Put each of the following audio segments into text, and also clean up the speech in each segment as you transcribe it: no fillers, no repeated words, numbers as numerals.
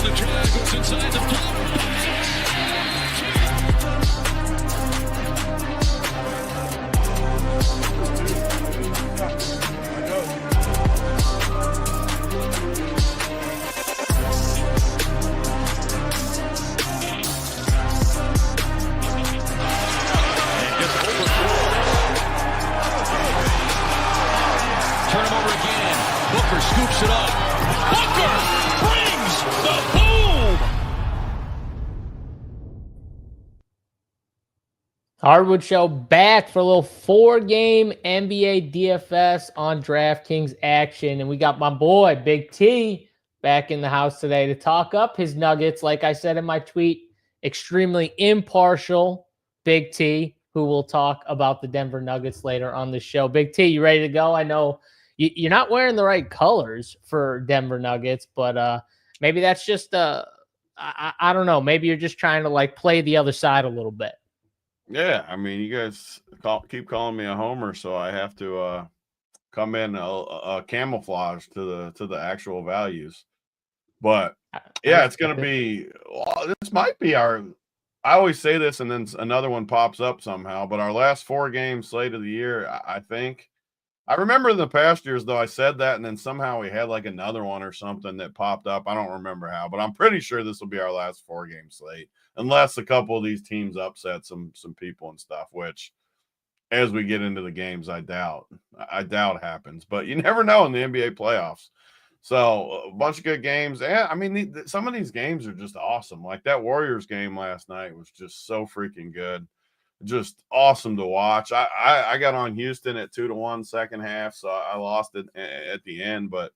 the drive, goes inside the floor. Scoops it up. Booker brings the boom. Hardwood Show back for a little 4-game NBA DFS on DraftKings action. And we got my boy, Big T, back in the house today to talk up his Nuggets. Like I said in my tweet, extremely impartial Big T, who will talk about the Denver Nuggets later on the show. Big T, you ready to go? I know you're not wearing the right colors for Denver Nuggets, but maybe that's just I don't know. Maybe you're just trying to like play the other side a little bit. Yeah, I mean, you guys keep calling me a homer, so I have to come in a camouflage to the actual values. But yeah, it's going to be. This might be our. I always say this, and then another one pops up somehow. But our last 4-game slate of the year, I think. I remember in the past years, though, I said that, and then somehow we had like another one or something that popped up. I don't remember how, but I'm pretty sure this will be our last 4-game slate, unless a couple of these teams upset some people and stuff, which as we get into the games, I doubt happens. But you never know in the NBA playoffs. So a bunch of good games. And I mean, some of these games are just awesome. Like that Warriors game last night was just so freaking good. Just awesome to watch. I got on Houston at 2-1 second half, so I lost it at the end, but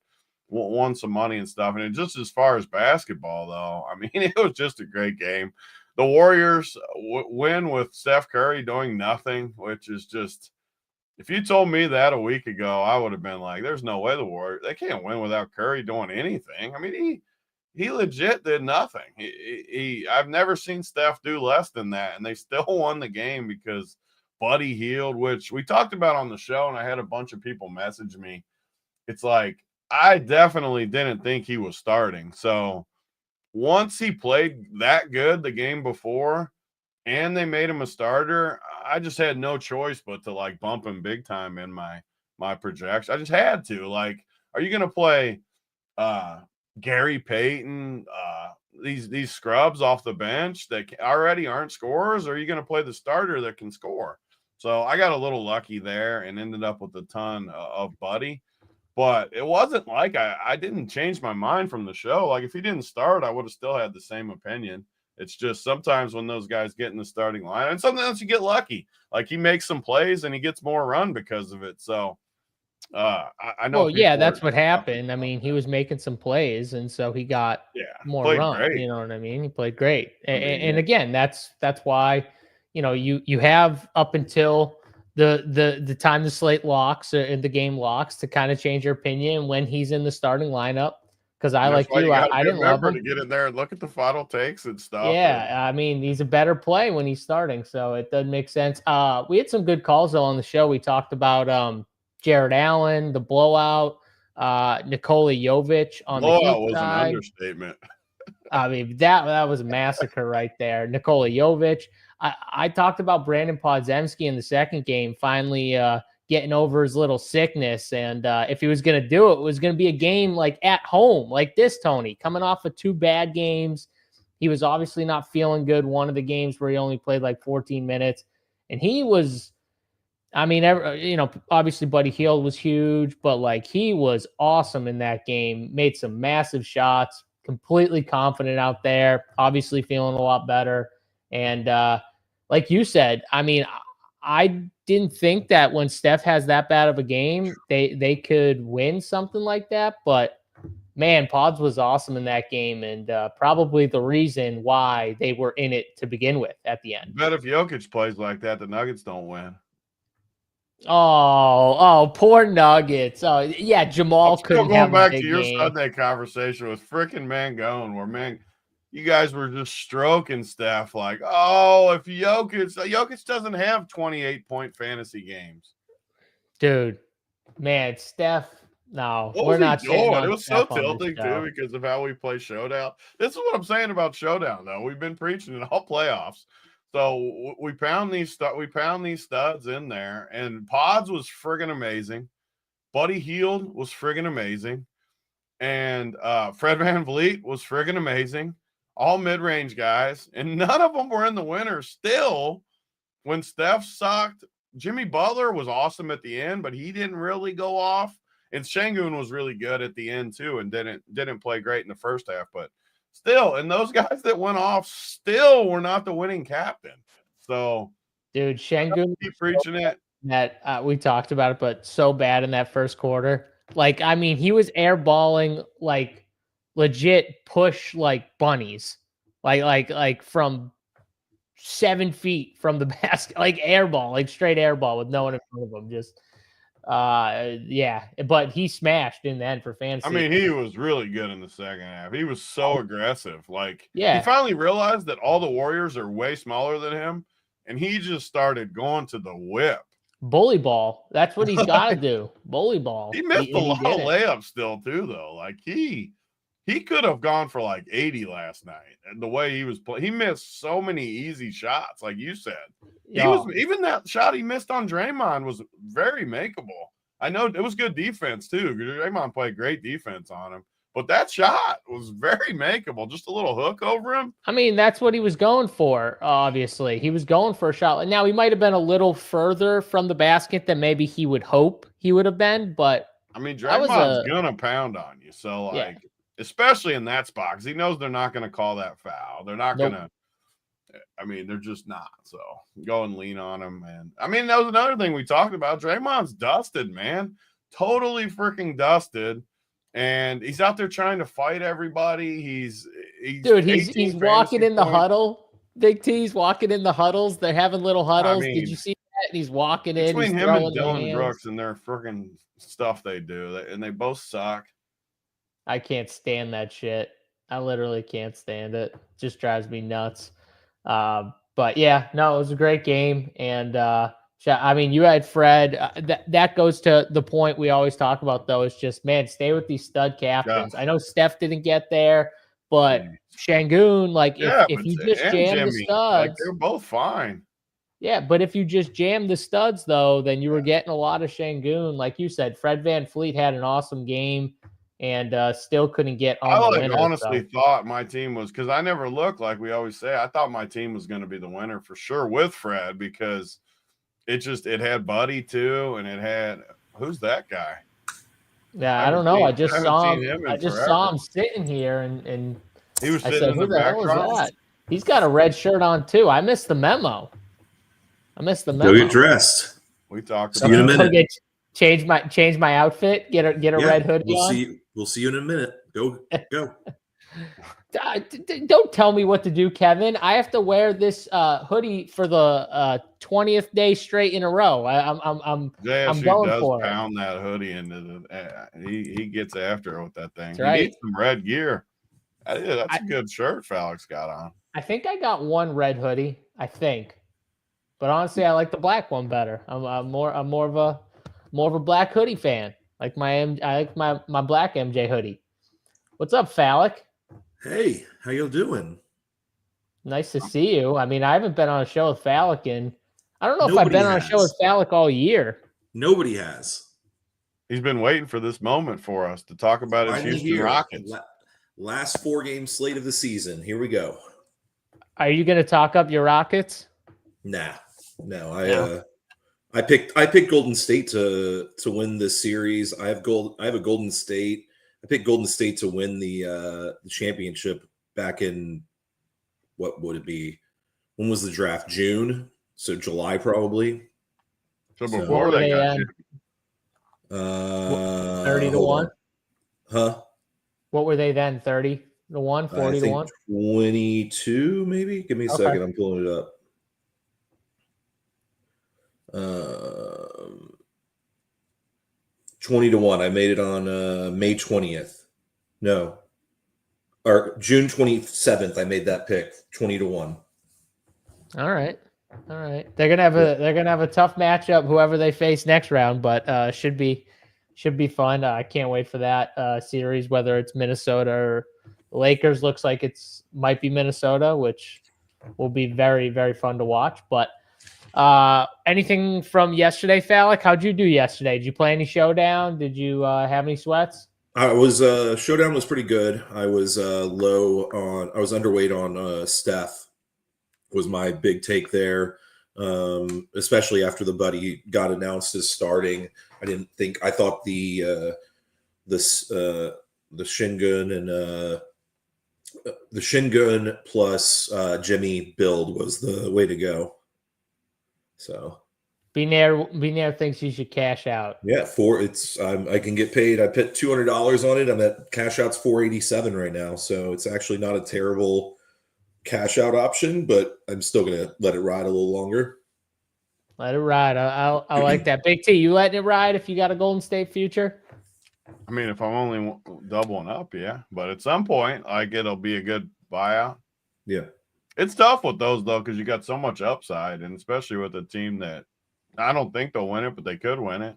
won some money and stuff. And just as far as basketball, though, I mean, it was just a great game. The Warriors win with Steph Curry doing nothing, which is just – if you told me that a week ago, I would have been like, there's no way the Warriors – they can't win without Curry doing anything. I mean, he legit did nothing. I've never seen Steph do less than that, and they still won the game because Buddy Hield, which we talked about on the show, and I had a bunch of people message me. It's like I definitely didn't think he was starting. So once he played that good the game before and they made him a starter, I just had no choice but to like bump him big time in my projection. I just had to. Like, are you going to play Gary Payton, these scrubs off the bench that already aren't scorers, or are you going to play the starter that can score? So I got a little lucky there and ended up with a ton of Buddy. But it wasn't like I didn't change my mind from the show. Like if he didn't start, I would have still had the same opinion. It's just sometimes when those guys get in the starting line, and sometimes you get lucky. Like he makes some plays and he gets more run because of it. So I know. Well, yeah, that's what happened. I mean, he was making some plays, and so he got more run. Great. You know what I mean? He played great. And again, that's why, you know, you have up until the time the slate locks and the game locks to kind of change your opinion when he's in the starting lineup. Because I like you, I didn't love him to get in there and look at the final takes and stuff. Yeah, I mean, he's a better play when he's starting, so it doesn't make sense. We had some good calls though on the show. We talked about Jared Allen, the blowout, Nikola Jovic on the Heat was side. An understatement. I mean, that was a massacre right there. Nikola Jovic. I talked about Brandon Podziemski in the second game, finally getting over his little sickness. And if he was going to do it, it was going to be a game like at home, like this, Tony, coming off of 2 bad games. He was obviously not feeling good. One of the games where he only played like 14 minutes. And he was, I mean, you know, obviously Buddy Hield was huge, but like he was awesome in that game, made some massive shots, completely confident out there, obviously feeling a lot better. And like you said, I mean, I didn't think that when Steph has that bad of a game, they could win something like that. But man, Pods was awesome in that game, and probably the reason why they were in it to begin with at the end. Bet if Jokic plays like that, the Nuggets don't win. Oh, poor Nuggets. Oh, yeah, Jamal couldn't have a big game. Going back to your Sunday conversation with frickin' Mangone, where you guys were just stroking Steph like, oh, if Jokic doesn't have 28-point fantasy games. Dude, man, Steph, No, What we're was he not sitting doing? on It was so Steph on this tilting show. too because of how we play Showdown. This is what I'm saying about Showdown, though. We've been preaching it all playoffs. So we pound these studs in there, and Pods was friggin' amazing. Buddy Hield was friggin' amazing, and Fred VanVleet was friggin' amazing. All mid-range guys, and none of them were in the winner. Still, when Steph sucked, Jimmy Butler was awesome at the end, but he didn't really go off. And Şengün was really good at the end too, and didn't play great in the first half. But still, and those guys that went off still were not the winning captain. So, Dude, Şengün keep preaching it. that we talked about it, but so bad in that first quarter. Like, I mean, he was airballing like legit push like bunnies, like from 7 feet from the basket, like airball, like straight airball with no one in front of him. Just yeah, but he smashed in the end for fantasy. I mean, he was really good in the second half. He was so aggressive. Like, yeah, he finally realized that all the Warriors are way smaller than him, and he just started going to the whip. Bully ball. That's what he's got to do. Bully ball. He missed a lot of layups still too, though. Like he could have gone for like 80 last night. And the way he was playing, he missed so many easy shots, like you said. He was, even that shot he missed on Draymond was very makeable. I know it was good defense too. Draymond played great defense on him, but that shot was very makeable. Just a little hook over him. I mean, that's what he was going for. Obviously, he was going for a shot. Now he might have been a little further from the basket than maybe he would hope he would have been, but I mean, Draymond's gonna pound on you. So like, especially in that spot, because he knows they're not going to call that foul. They're not going to. I mean, they're just not. So go and lean on him. And I mean, that was another thing we talked about. Draymond's dusted, man. Totally freaking dusted. And he's out there trying to fight everybody. He's walking in the huddle. Big T's walking in the huddles. They're having little huddles. I mean, did you see that? And he's walking in. Between him and Dylan Brooks and their freaking stuff they do, and they both suck. I can't stand that shit. I literally can't stand it. It just drives me nuts. But yeah, no, it was a great game. And I mean, you had Fred. That goes to the point we always talk about, though. Is just, man, stay with these stud captains. I know Steph didn't get there, but Şengün, like, if you just jam Jimmy, the studs, like, they're both fine. Yeah, but if you just jam the studs, though, then you were getting a lot of Şengün. Like you said, Fred VanVleet had an awesome game. And still couldn't get on the winner. I honestly thought my team was, because I never look like we always say, I thought my team was going to be the winner for sure with Fred, because it had Buddy too, and it had, who's that guy? Yeah, I don't know. I just saw him. I just saw him sitting here, and he was sitting in the background. Who the hell is that? He's got a red shirt on too. I missed the memo. Go get dressed. We talked about it. In a minute. Change my outfit. Get a red hoodie on. We'll see you in a minute. Go. Don't tell me what to do, Kevin. I have to wear this hoodie for the 20th day straight in a row. I'm going for it. Pound that hoodie into the. He gets after it with that thing. That's right. He needs some red gear. That's a good shirt Felix got on. I think I got one red hoodie. I think, but honestly, I like the black one better. I'm more of a black hoodie fan. I like my black MJ hoodie. What's up, Falik? Hey, how you doing? Nice to see you. I mean, I haven't been on a show with Falik I don't know if I've been on a show with Falik all year. Nobody has. He's been waiting for this moment for us to talk about his Houston Rockets. Last 4-game slate of the season. Here we go. Are you going to talk up your Rockets? No. I picked Golden State to win this series. I have a Golden State. I picked Golden State to win the championship back in, what would it be? When was the draft? June, so July probably. So before they got 30-1. Huh? What were they then? 30-1, 40-1, 22 maybe. Give me a second. I'm pulling it up. 20-1. I made it on May 20th. No, or June 27th. I made that pick. 20-1. All right. They're gonna have a tough matchup, whoever they face next round, but should be Should be fun. I can't wait for that series, whether it's Minnesota or the Lakers. Looks like might be Minnesota, which will be very, very fun to watch. But anything from yesterday, Fallick? How'd you do yesterday? Did you play any Showdown? Did you have any sweats? I was Showdown was pretty good. I was underweight on Steph was my big take there. Especially after the buddy got announced as starting. I thought the Shingun and the Shingun plus Jimmy build was the way to go. So Binair thinks you should cash out. Yeah, I can get paid. I put $200 on it. I'm at cash out's $487 right now, so it's actually not a terrible cash out option, but I'm still gonna let it ride a little longer. Let it ride. I like that. Big T, you letting it ride if you got a Golden State future? I mean, if I'm only doubling up, yeah. But at some point, it'll be a good buyout. Yeah. It's tough with those, though, because you got so much upside, and especially with a team that I don't think they'll win it, but they could win it.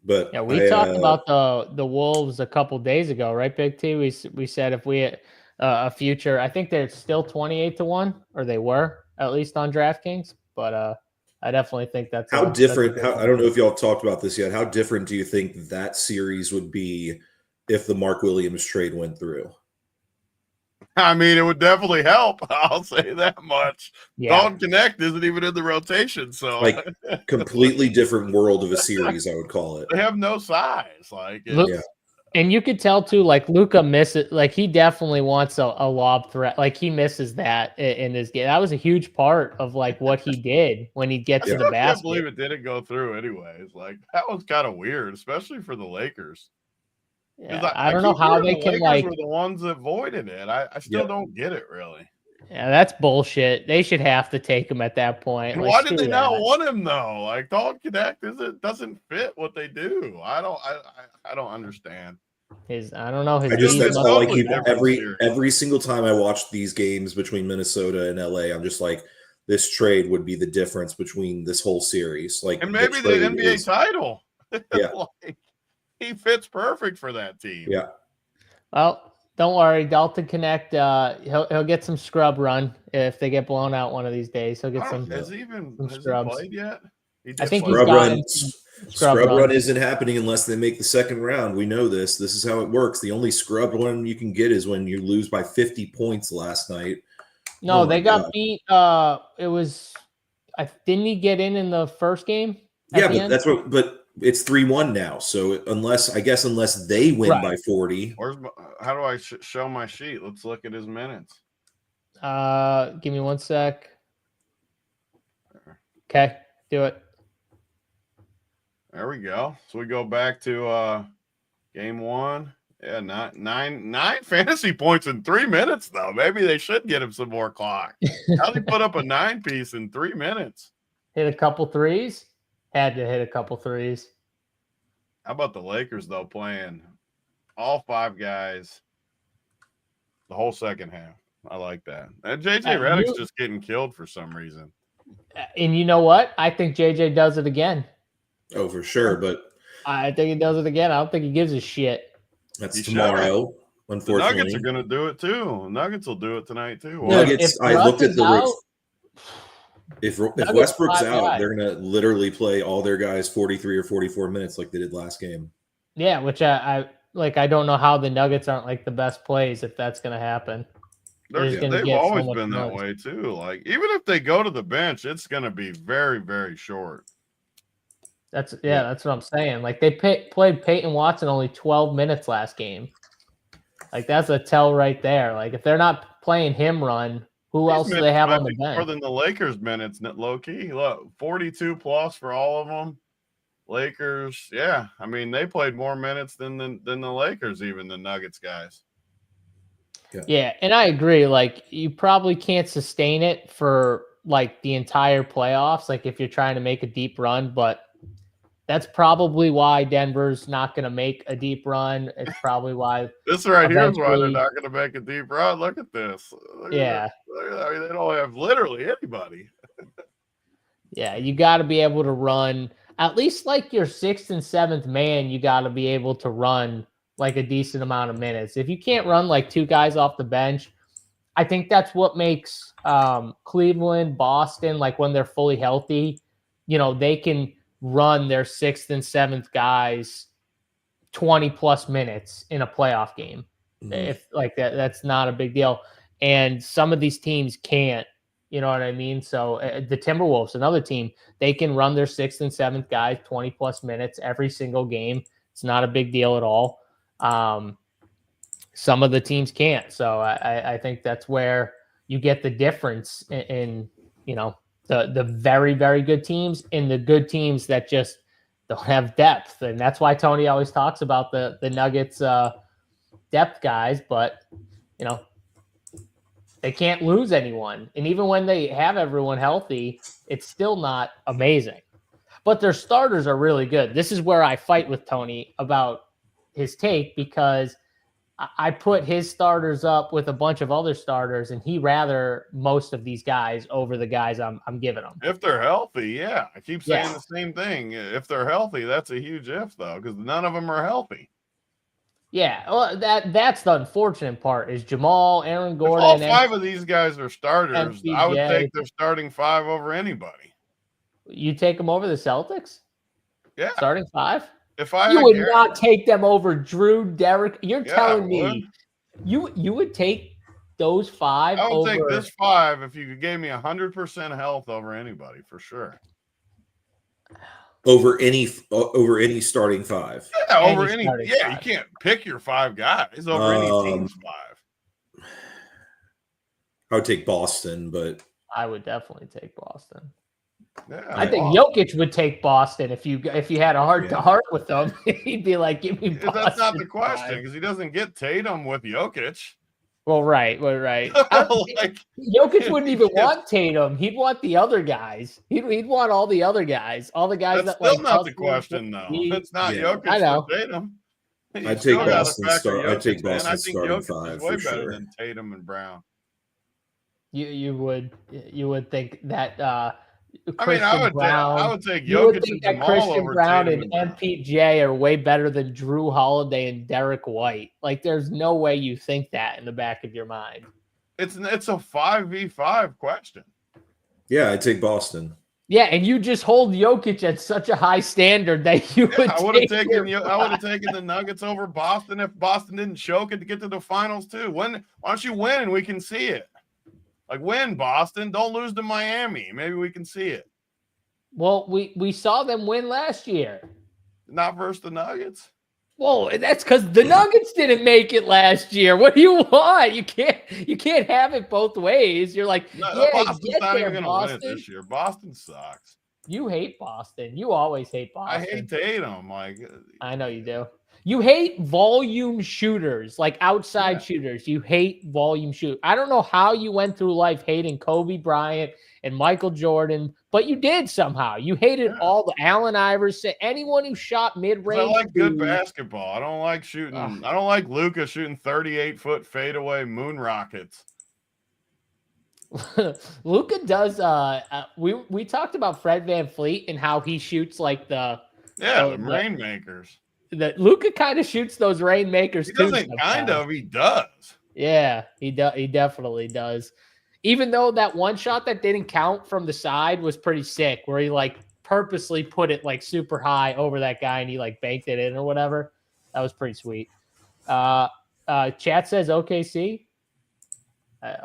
But yeah, we talked about the Wolves a couple days ago, right, Big T? We said if we had a future, I think they're still 28-1, or they were at least on DraftKings. But I definitely think that's how different. I don't know if y'all talked about this yet. How different do you think that series would be if the Mark Williams trade went through? I mean, it would definitely help. I'll say that much. Yeah. Dalton Connect isn't even in the rotation, so completely different world of a series, I would call it. They have no size, and you could tell too. Like Luka misses, like he definitely wants a lob threat. Like he misses that in his game. That was a huge part of like what he did when he'd get to the basket. I can't believe it didn't go through, anyways. Like that was kind of weird, especially for the Lakers. Yeah, I don't know how they can Lakers were the ones that voided it. I still don't get it really. Yeah, that's bullshit. They should have to take him at that point. And why did they not want him though? Like Dalton Connect doesn't fit what they do. I don't understand. I don't know. That's all I keep every single time I watch these games between Minnesota and LA. I'm just like, this trade would be the difference between this whole series. Like, and maybe the NBA title. Yeah. He fits perfect for that team. Yeah. Well, don't worry, Dalton Connect. He'll get some scrub run if they get blown out one of these days. He'll get some. Has he scrubs. played yet? I think scrub run isn't happening unless they make the second round. We know this. This is how it works. The only scrub one you can get is when you lose by 50 points last night. No, they got beat. It was. Didn't he get in the first game? Yeah, but that's what. But it's 3-1 now. So unless they win by 40. How do I show my sheet? Let's look at his minutes. Give me 1 sec. Okay, do it. There we go. So we go back to game 1. Yeah, nine fantasy points in 3 minutes, though. Maybe they should get him some more clock. How did he put up a 9-piece in 3 minutes? Hit a couple threes. Had to hit a couple threes. How about the Lakers, though, playing all 5 guys the whole second half? I like that. And JJ Redick's just getting killed for some reason. And you know what? I think JJ does it again. Oh, for sure. But I think he does it again. I don't think he gives a shit. That's tomorrow, unfortunately. The Nuggets are going to do it, too. The Nuggets will do it tonight, too. Nuggets, I looked at the If Westbrook's out, they're going to literally play all their guys 43 or 44 minutes like they did last game. Yeah, which I don't know how the Nuggets aren't like the best plays if that's going to happen. They've always been that way too. Like even if they go to the bench, it's going to be very, very short. That's what I'm saying. Like they played Peyton Watson only 12 minutes last game. Like that's a tell right there. Like if they're not playing him run, who else do they have on the bench? More than the Lakers minutes, low key. Look, 42 plus for all of them. Lakers, yeah. I mean, they played more minutes than the Lakers, even the Nuggets guys. Yeah, and I agree. Like you probably can't sustain it for like the entire playoffs. Like if you're trying to make a deep run, but that's probably why Denver's not going to make a deep run. It's probably why this right here is why they're not going to make a deep run. Look at this. I mean, they don't have literally anybody. Yeah, you got to be able to run. at least like your 6th and 7th man, you got to be able to run like a decent amount of minutes. If you can't run like 2 guys off the bench, I think that's what makes Cleveland, Boston, like when they're fully healthy, they can run their 6th and 7th guys 20 plus minutes in a playoff game. If like that's not a big deal. And some of these teams can't, you know what I mean? So the Timberwolves, another team, they can run their 6th and 7th guys 20 plus minutes every single game. It's not a big deal at all. Some of the teams can't. So I think that's where you get the difference in the very, very good teams and the good teams that just don't have depth. And that's why Tony always talks about the Nuggets depth guys, but they can't lose anyone. And even when they have everyone healthy, it's still not amazing. But their starters are really good. This is where I fight with Tony about his take, because I put his starters up with a bunch of other starters, and he rather most of these guys over the guys I'm giving them. If they're healthy, yeah. I keep saying the same thing. If they're healthy, that's a huge if, though, because none of them are healthy. Yeah, well, that's the unfortunate part is Jamal, Aaron Gordon. If all 5 of these guys are starters, MPJ. I would take their starting 5 over anybody. You take them over the Celtics? Yeah. Starting 5? If I You would not take them over Drew, Derek. You're telling me you would take those 5 I would over. take this 5 if you gave me 100% health over anybody, for sure. Over any starting 5. Yeah, over any. starting Yeah, 5. you can't pick your 5 guys over any team's 5. I would take Boston, but I would definitely take Boston. Yeah, I think Jokic would take Boston if you had a heart to heart with them. He'd be like, "Give me Boston." That's not the question, because he doesn't get Tatum with Jokic. Well, right. Like, Jokic wouldn't even want Tatum. He'd want the other guys. He'd want all the other guys. All the guys that's that still not the question, though. It's not Jokic I know. for Tatum. I'd take Boston I think starting Jokic 5 is way for better sure. than Tatum and Brown. You would think that. I would Brown, take you would Jokic think and that Jamal Christian over Brown Tatum and MPJ are way better than Drew Holiday and Derek White. Like, there's no way you think that in the back of your mind. It's a 5v5 question. Yeah, I'd take Boston. Yeah, and you just hold Jokic at such a high standard that you would. I would have taken the Nuggets over Boston if Boston didn't choke it to get to the finals too. Why don't you win and we can see it? Like, win, Boston. Don't lose to Miami. Maybe we can see it. Well, we saw them win last year. Not versus the Nuggets. Well, that's because the Nuggets didn't make it last year. What do you want? You can't have it both ways. You're like, Boston's get not there, even going to win it this year. Boston sucks. You hate Boston. You always hate Boston. I hate Tatum. I know you do. You hate volume shooters, like outside shooters. You hate volume shoot. I don't know how you went through life hating Kobe Bryant and Michael Jordan, but you did somehow. You hated all the Allen Iverson, anyone who shot mid-range. I like good basketball. I don't like shooting. I don't like Luka shooting 38-foot fadeaway moon rockets. Luka does. We talked about Fred VanVleet and how he shoots like the rainmakers. That Luka kind of shoots those rainmakers. He doesn't kind of. He does. Yeah, he definitely does. Even though that one shot that didn't count from the side was pretty sick, where he like purposely put it like super high over that guy and he like banked it in or whatever. That was pretty sweet. Chat says OKC.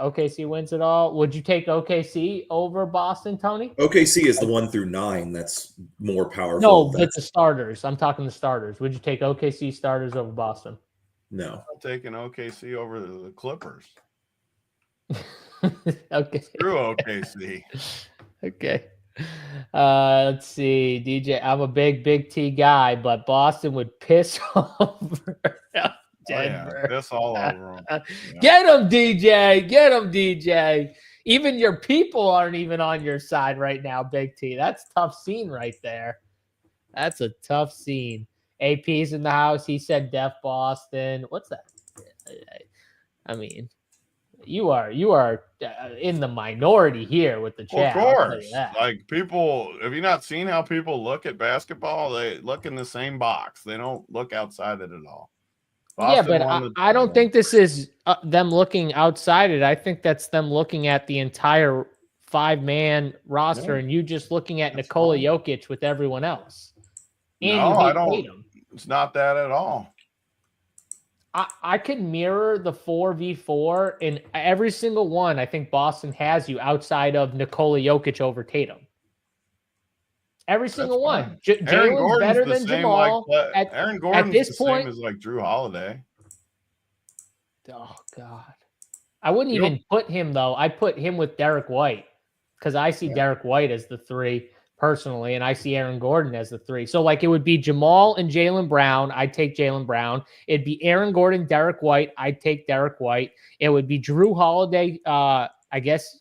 OKC wins it all. Would you take OKC over Boston, Tony? OKC is the 1 through 9. That's more powerful. No, but the starters. I'm talking the starters. Would you take OKC starters over Boston? No. I'm taking OKC over the Clippers. Okay. Screw OKC. Okay. Let's see. DJ, I'm a big T guy, but Boston would piss over Denver. Piss all over them. Get him, DJ. Get him, DJ. Even your people aren't even on your side right now, Big T. That's a tough scene right there. That's a tough scene. AP's in the house. He said Def Boston. What's that? I mean, You are in the minority here with the Well, chat. of I'll tell course. you that. Like people, have you not seen how people look at basketball? They look in the same box. They don't look outside it at all. Yeah, Boston but won the I don't title. think this is them looking outside it. I think that's them looking at the entire 5-man roster, Yeah, and you just looking at that's Nikola fine. Jokic with everyone else. And No, you I hate don't. Tatum. It's not that at all. I could mirror the 4v4 in every single one. I think Boston has you outside of Nikola Jokic over Tatum. Every That's single one. fine. Aaron Jalen's Gordon's better the than same. Like Jamal. Aaron At Gordon's this the point, same as like Drew Holiday. oh God, I wouldn't You even put him though. I put him with Derek White because I see Derek White as the 3 personally, and I see Aaron Gordon as the 3. So like it would be Jamal and Jaylen Brown. I'd take Jaylen Brown. It'd be Aaron Gordon, Derek White. I'd take Derek White. It would be Drew Holiday. I guess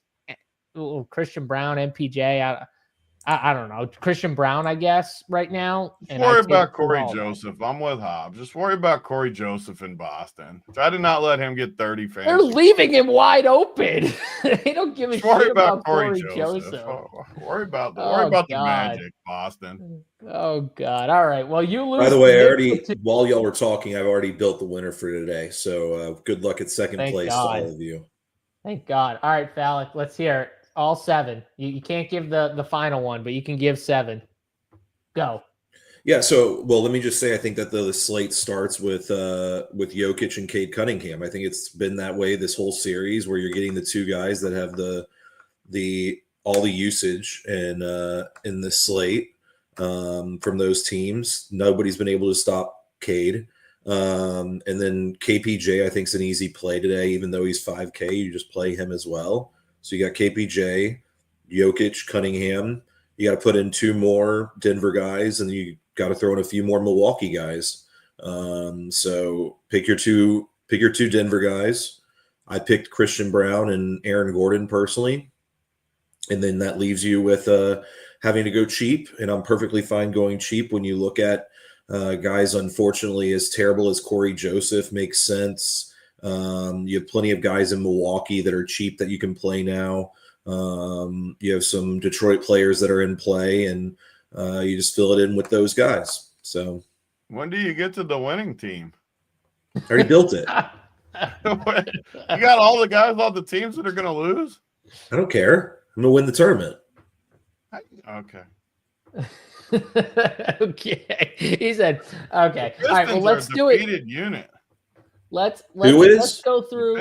Christian Brown, MPJ. I don't know. Christian Brown, I guess, right now. Just And worry I'd take about Drew Corey Holiday. Joseph. I'm with Hobbs. Just worry about Corey Joseph in Boston. Try to not let him get 30 fans. They're leaving him wide open. They don't give a Just worry shit about about Corey Joseph. Worry about Oh, the God. Magic, Boston. Oh God! All right. Well, you lose. By the way, to Knicks with while y'all were talking, I've already built the winner for today. So good luck at second Thank place God. to all of you. Thank God. All right, Falik. Let's hear it. All 7. You can't give the final one, but you can give 7. Go. Yeah, so let me just say I think that the slate starts with Jokic and Cade Cunningham. I think it's been that way this whole series where you're getting the 2 guys that have all the usage and in the slate from those teams. Nobody's been able to stop Cade. And then KPJ I think is an easy play today, even though he's 5K, you just play him as well. So you got KPJ, Jokic, Cunningham. You got to put in 2 more Denver guys, and you got to throw in a few more Milwaukee guys. So pick your two Denver guys. I picked Christian Brown and Aaron Gordon personally, and then that leaves you with having to go cheap. And I'm perfectly fine going cheap when you look at guys. Unfortunately, as terrible as Corey Joseph makes sense. You have plenty of guys in Milwaukee that are cheap that you can play now. You have some Detroit players that are in play, and you just fill it in with those guys. So when do you get to the winning team? I already built it. You got all the guys on the teams that are going to lose? I don't care. I'm going to win the tournament. Okay. Okay. He said, okay. Pistons All right, well, let's do it. Unit. Let's go through.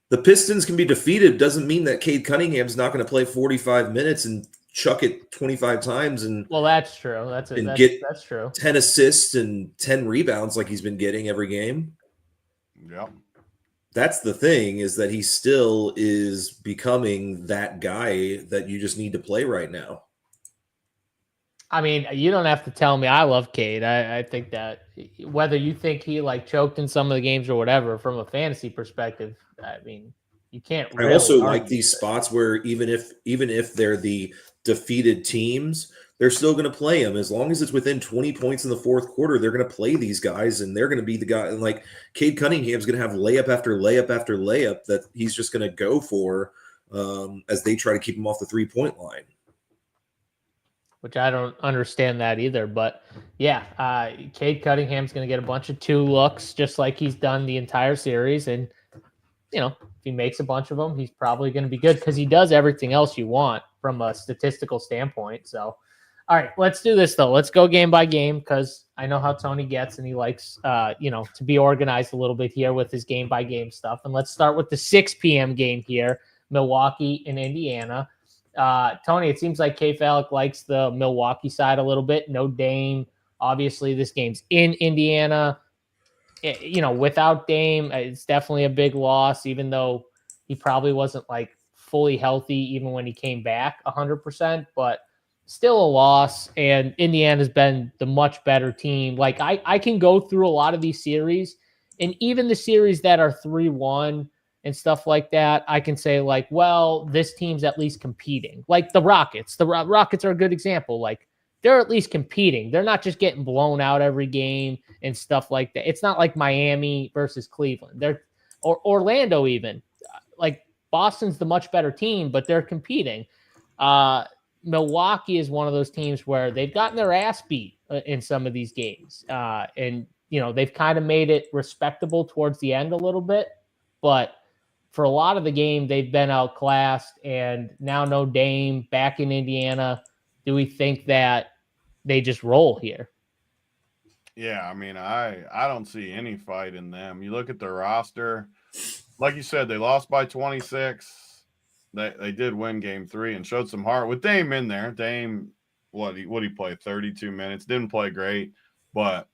The Pistons can be defeated. Doesn't mean that Cade Cunningham's not going to play 45 minutes and chuck it 25 times and that's true. That's true. 10 assists and 10 rebounds like he's been getting every game. Yep. That's the thing, is that he still is becoming that guy that you just need to play right now. I mean, you don't have to tell me I love Cade. I think that whether you think he like choked in some of the games or whatever, from a fantasy perspective, I mean, you can't really I also like argue these that. spots where even if they're the defeated teams, they're still going to play them. As long as it's within 20 points in the fourth quarter, they're going to play these guys, and they're going to be the guy. And like Cade Cunningham's going to have layup after layup after layup that he's just going to go for as they try to keep him off the 3-point line. Which I don't understand that either. But yeah, Cade Cunningham's going to get a bunch of 2 looks, just like he's done the entire series. And, you know, if he makes a bunch of them, he's probably going to be good because he does everything else you want from a statistical standpoint. So, all right, let's do this, though. Let's go game by game because I know how Tony gets, and he likes, to be organized a little bit here with his game by game stuff. And let's start with the 6 p.m. game here, Milwaukee and Indiana. Tony, it seems like K-Falik likes the Milwaukee side a little bit. No Dame. Obviously, this game's in Indiana. Without Dame, it's definitely a big loss, even though he probably wasn't like fully healthy even when he came back 100%, but still a loss. And Indiana's been the much better team. Like I can go through a lot of these series, and even the series that are 3-1 and stuff like that, I can say like, well, this team's at least competing. Like the Rockets. The Rockets are a good example. Like they're at least competing. They're not just getting blown out every game and stuff like that. It's not like Miami versus Cleveland. or Orlando even. Like Boston's the much better team, but they're competing. Milwaukee is one of those teams where they've gotten their ass beat in some of these games. And, they've kind of made it respectable towards the end a little bit. But for a lot of the game, they've been outclassed. And now no Dame back in Indiana. Do we think that they just roll here? Yeah, I mean, I don't see any fight in them. You look at their roster, like you said, they lost by 26. They did win game 3 and showed some heart with Dame in there. Dame, what he played 32 minutes, didn't play great, but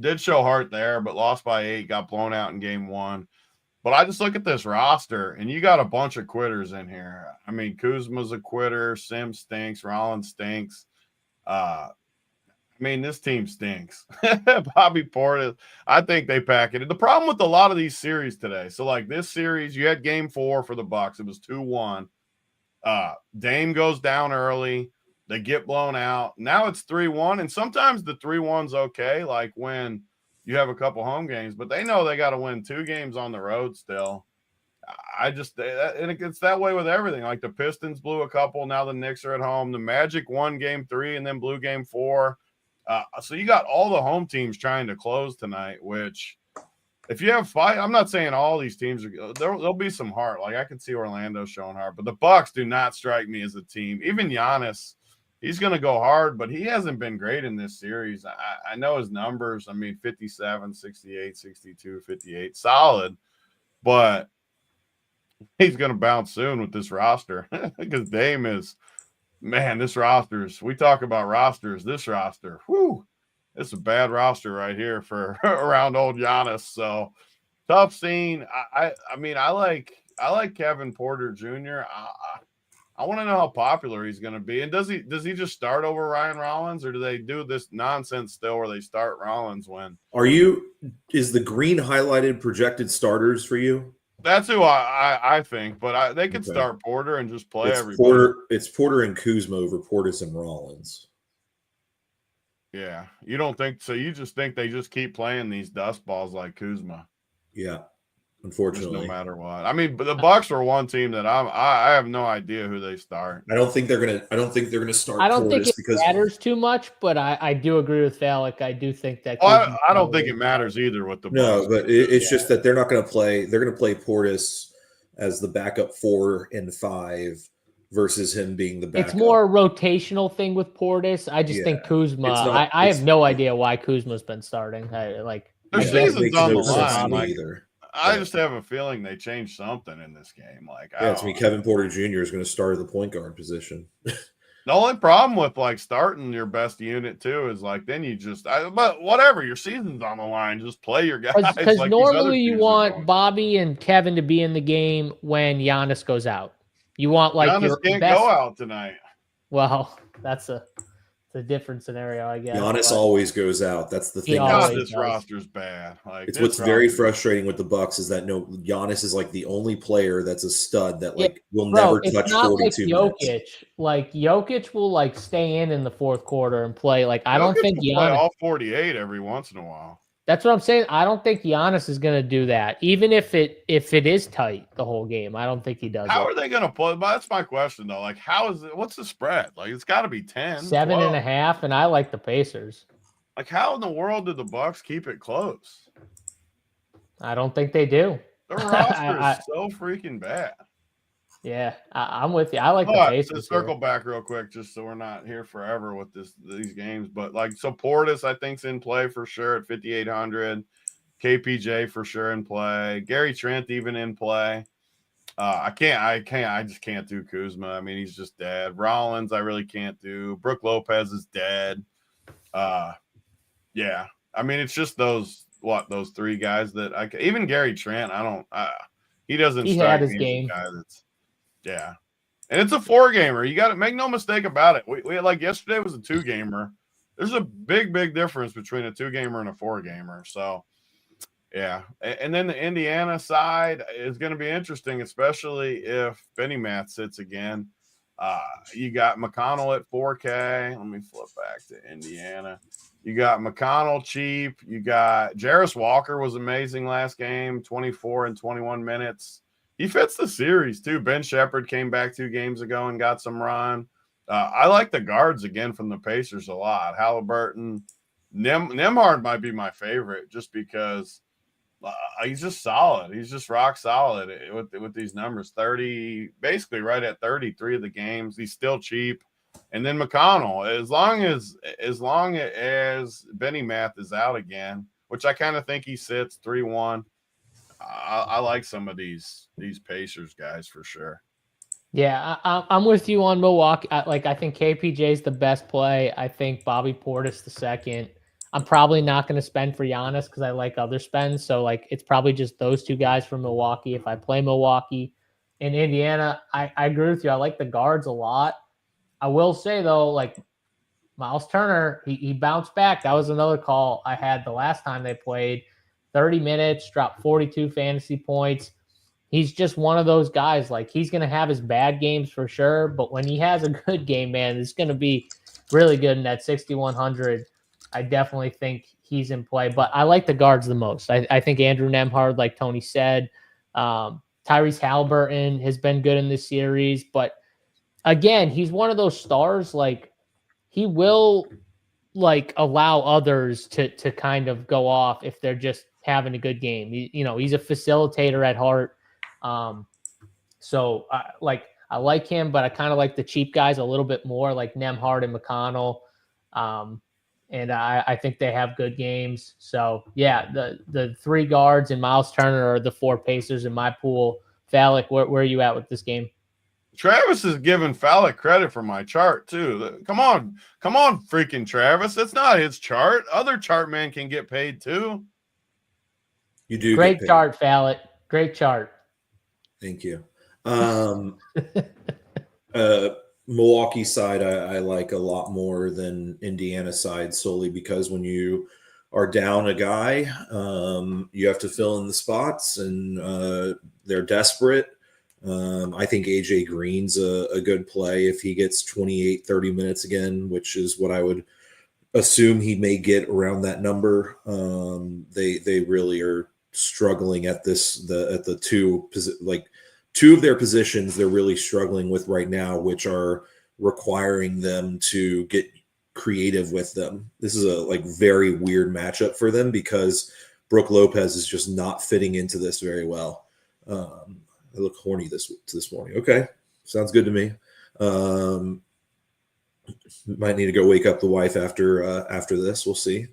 did show heart there, but lost by 8, got blown out in game 1. But I just look at this roster, and you got a bunch of quitters in here. I mean, Kuzma's a quitter, Sims stinks, Rollins stinks. I mean, this team stinks. Bobby Portis, I think they pack it. The problem with a lot of these series today, so like this series, you had game 4 for the Bucks. It was 2-1. Dame goes down early. They get blown out. Now it's 3-1, and sometimes the 3-1's okay, like when you have a couple home games, but they know they got to win 2 games on the road still. And it's that way with everything. Like the Pistons blew a couple. Now the Knicks are at home. The Magic won game 3 and then blew game 4. So you got all the home teams trying to close tonight, which if you have fight, I'm not saying all these teams are there'll be some heart. Like I can see Orlando showing heart, but the Bucks do not strike me as a team. Even Giannis, he's going to go hard, but he hasn't been great in this series. I know his numbers. I mean, 57, 68, 62, 58, solid, but he's going to bounce soon with this roster because Dame is, man, this roster's, we talk about rosters, this roster, whew, it's a bad roster right here for around old Giannis. So tough scene. I mean, I like Kevin Porter Jr. I want to know how popular he's going to be. And does he just start over Ryan Rollins, or do they do this nonsense still where they start Rollins when? Is the green highlighted projected starters for you? That's who I think, but they could start Porter and just play everybody. It's Porter and Kuzma over Portis and Rollins. Yeah, you don't think so? You just think they just keep playing these dust balls like Kuzma? Yeah, unfortunately, just no matter what. I mean, but the Bucks are one team that I have no idea who they start. I don't think they're gonna start. I don't think it because matters too much, but I do agree with Falik. I do think that. Well, I don't think it matters either with the Bucks. No, but it's just that they're not going to play. They're going to play Portis as the backup 4 and 5 versus him being the backup. It's more a rotational thing with Portis. I just think Kuzma. I have no idea why Kuzma's been starting. Their season's on the line. Either. I just have a feeling they changed something in this game. Like, to me, Kevin Porter Jr. is going to start at the point guard position. The only problem with like starting your best unit too is like then you just but whatever, your season's on the line, just play your guys. Because like normally you want Bobby and Kevin to be in the game when Giannis goes out. You want like Giannis can't go out tonight. Well, that's a different scenario, I guess. Giannis always goes out. That's the thing. This roster's bad. Like it's what's very frustrating with the Bucks is that Giannis is like the only player that's a stud that will never touch 42 minutes. Like Jokic will like stay in the fourth quarter and play. Like I don't think Giannis play all 48 every once in a while. That's what I'm saying. I don't think Giannis is going to do that, even if it is tight the whole game. I don't think he does. How are they going to play? That's my question, though. Like, how is it? What's the spread? Like, it's got to be 10, 7.5, and I like the Pacers. Like, how in the world did the Bucks keep it close? I don't think they do. Their roster is so freaking bad. Yeah, I'm with you. I like the Pacers. To circle back real quick, just so we're not here forever with these games. But like, so Portis, I think's in play for sure at 5,800. KPJ for sure in play. Gary Trent even in play. I just can't do Kuzma. I mean, he's just dead. Rollins, I really can't do. Brook Lopez is dead. Yeah. I mean, it's just those 3 guys that even Gary Trent. He doesn't. He had his game. Yeah. And it's a 4-gamer. You got to make no mistake about it. We like yesterday was a 2-gamer. There's a big difference between a 2-gamer and a 4-gamer. So, yeah. And then the Indiana side is going to be interesting, especially if Benny Math sits again. You got McConnell at 4K. Let me flip back to Indiana. You got McConnell cheap. You got Jarris Walker was amazing last game, 24 and 21 minutes. He fits the series too. Ben Shepherd came back 2 games ago and got some run. I like the guards again from the Pacers a lot. Halliburton, Nembhard might be my favorite just because he's just solid. He's just rock solid with these numbers. 30, basically right at 33 of the games. He's still cheap. And then McConnell, as long as Benny Math is out again, which I kind of think he sits 3-1. I like some of these Pacers guys for sure. Yeah, I'm with you on Milwaukee. I think KPJ is the best play. I think Bobby Portis the second. I'm probably not going to spend for Giannis because I like other spends. So it's probably just those 2 guys from Milwaukee. If I play Milwaukee, in Indiana, I agree with you. I like the guards a lot. I will say though, Miles Turner, he bounced back. That was another call I had the last time they played. 30 minutes, dropped 42 fantasy points. He's just one of those guys. He's going to have his bad games for sure, but when he has a good game, man, it's going to be really good in that 6,100. I definitely think he's in play, but I like the guards the most. I think Andrew Nembhard, like Tony said, Tyrese Halliburton has been good in this series, but again, he's one of those stars. He will allow others to kind of go off if they're just having a good game. He's a facilitator at heart. So I like him, but I kind of like the cheap guys a little bit more, like Nembhard and McConnell. And I think they have good games. So yeah, the 3 guards and Miles Turner are the 4 Pacers in my pool. Falik, where are you at with this game? Travis is giving Falik credit for my chart too. Come on, freaking Travis. It's not his chart. Other chart men can get paid too. You do. Great chart, Falik. Great chart. Thank you. Milwaukee side, I like a lot more than Indiana side, solely because when you are down a guy, you have to fill in the spots, and they're desperate. I think AJ Green's a good play if he gets 28, 30 minutes again, which is what I would assume he may get around that number. They really are struggling at the 2 of their positions they're really struggling with right now, which are requiring them to get creative with them. This is a very weird matchup for them because Brook Lopez is just not fitting into this very well. I look horny this morning. Okay, sounds good to me. Might need to go wake up the wife after this. We'll see.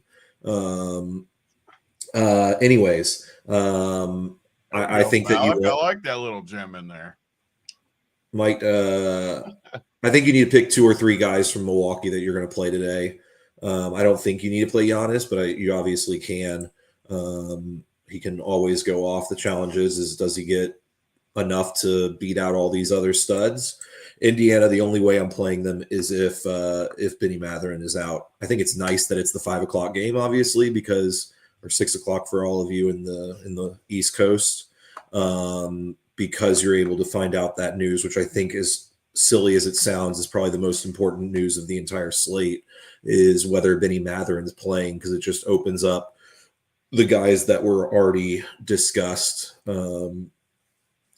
Anyways, I think that I like that little gem in there. Might I think you need to pick 2 or 3 guys from Milwaukee that you're going to play today. I don't think you need to play Giannis, but you obviously can. He can always go off. The challenge is does he get enough to beat out all these other studs? Indiana, the only way I'm playing them is if Benny Mathurin is out. I think it's nice that it's the 5:00 game, obviously, or 6:00 for all of you in the East Coast, because you're able to find out that news, which I think, is silly as it sounds, is probably the most important news of the entire slate, is whether Benny Mathurin is playing, because it just opens up the guys that were already discussed.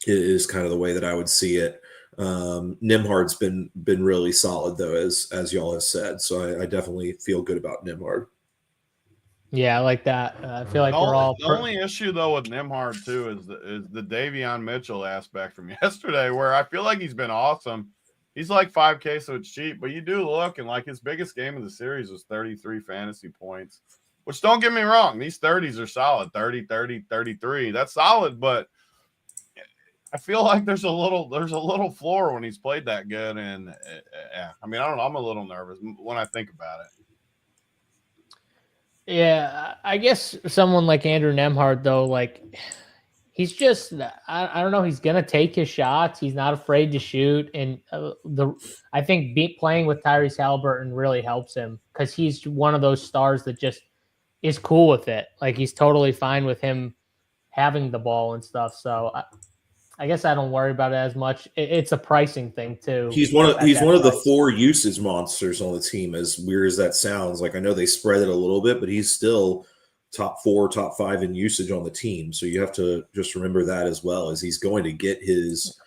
Is kind of the way that I would see it. Nembhard's been really solid though, as y'all have said. So I definitely feel good about Nembhard. Yeah, I like that. I feel like we're all. The only issue though with Nembhard too is the Davion Mitchell aspect from yesterday, where I feel like he's been awesome. He's like 5K, so it's cheap, but you do look, and his biggest game of the series was 33 fantasy points, which, don't get me wrong, these 30s are solid. 30, 30, 33. That's solid, but I feel like there's a little floor when he's played that good, and yeah, I mean, I don't know. I'm a little nervous when I think about it. Yeah, I guess someone like Andrew Nembhard though, he's just I don't know. He's gonna take his shots. He's not afraid to shoot, and I think playing with Tyrese Halliburton really helps him because he's one of those stars that just is cool with it. He's totally fine with him having the ball and stuff. So I guess I don't worry about it as much. It's a pricing thing too. He's one of the price. 4 usage monsters on the team. As weird as that sounds, like I know they spread it a little bit, but he's still top 4, top 5 in usage on the team. So you have to just remember that as well, as he's going to get his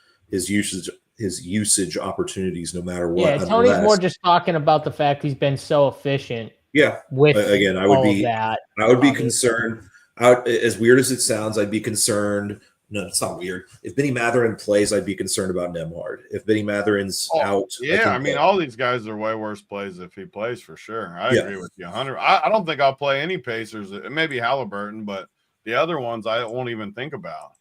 usage opportunities no matter what. Yeah, Tony's more just talking about the fact he's been so efficient. Yeah. With again, I would be concerned. As weird as it sounds, I'd be concerned. No, it's not weird. If Benny Mathurin plays, I'd be concerned about Nembhard. If Benny Mathurin's out, yeah, I mean, all these guys are way worse plays if he plays for sure. I agree with you 100. I don't think I'll play any Pacers. Maybe Halliburton, but the other ones I won't even think about.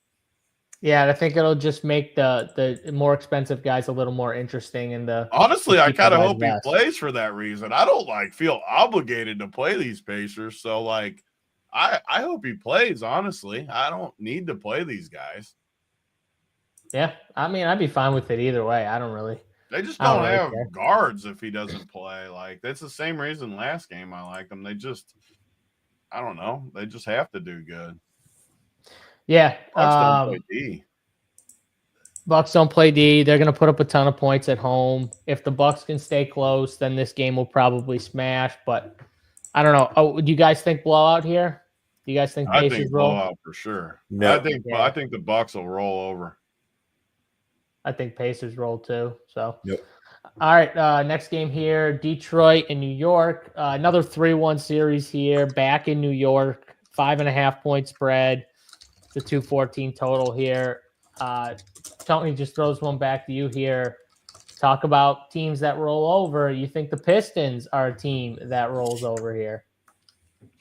Yeah, and I think it'll just make the more expensive guys a little more interesting. Honestly, I kind of hope he plays for that reason. I don't feel obligated to play these Pacers, so I hope he plays, honestly. I don't need to play these guys. Yeah, I mean, I'd be fine with it either way. I don't really. They just don't have guards if he doesn't play. That's the same reason last game I liked them. They just, I don't know. They just have to do good. Yeah. Bucks don't play D. Bucks don't play D. They're going to put up a ton of points at home. If the Bucks can stay close, then this game will probably smash. But I don't know. Oh, do you guys think blowout here? Do you guys think Pacers I think roll? blowout for sure. No. I think the Bucks will roll over. I think Pacers roll too. So, yep. All right. Next game here, Detroit and New York. Another 3-1 series here. Back in New York, 5.5 point spread. The 214 total here. Tony just throws one back to you here. Talk about teams that roll over. You think the Pistons are a team that rolls over here?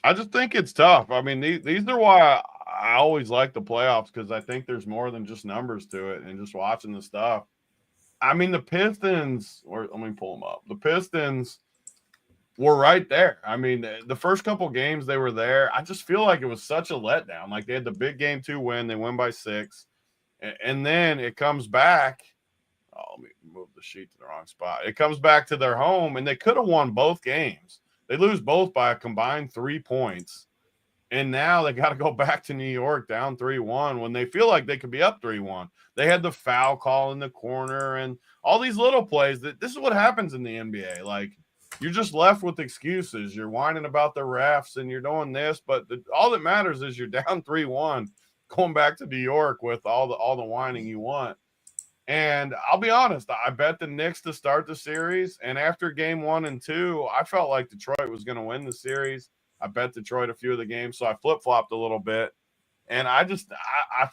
I just think it's tough. I mean, these are why I always like the playoffs, because I think there's more than just numbers to it and just watching the stuff. I mean, the Pistons, or let me pull them up. The Pistons were right there. I mean, the first couple games they were there. I just feel like it was such a letdown. Like they had the big game 2 win. They win by 6. And then it comes back. Oh, let me move the sheet to the wrong spot. It comes back to their home, and they could have won both games. They lose both by a combined 3 points. And now they got to go back to New York down 3-1 when they feel like they could be up 3-1. They had the foul call in the corner and all these little plays. This is what happens in the NBA. Like, you're just left with excuses. You're whining about the refs and you're doing this, but all that matters is you're down 3-1 going back to New York with all the whining you want. And I'll be honest, I bet the Knicks to start the series. And after game 1 and 2, I felt like Detroit was going to win the series. I bet Detroit a few of the games, so I flip-flopped a little bit. And I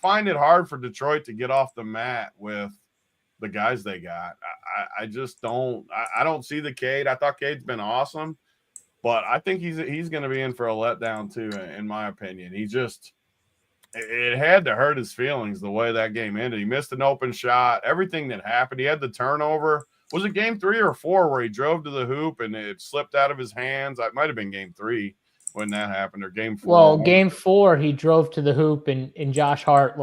find it hard for Detroit to get off the mat with the guys they got. I just don't. I don't see the Cade. I thought Cade's been awesome, but I think he's going to be in for a letdown too, in my opinion. It had to hurt his feelings the way that game ended. He missed an open shot. Everything that happened, he had the turnover. Was it game 3 or 4 where he drove to the hoop and it slipped out of his hands? It might have been game 3 when that happened, or game 4. Well, game 4, he drove to the hoop and Josh Hart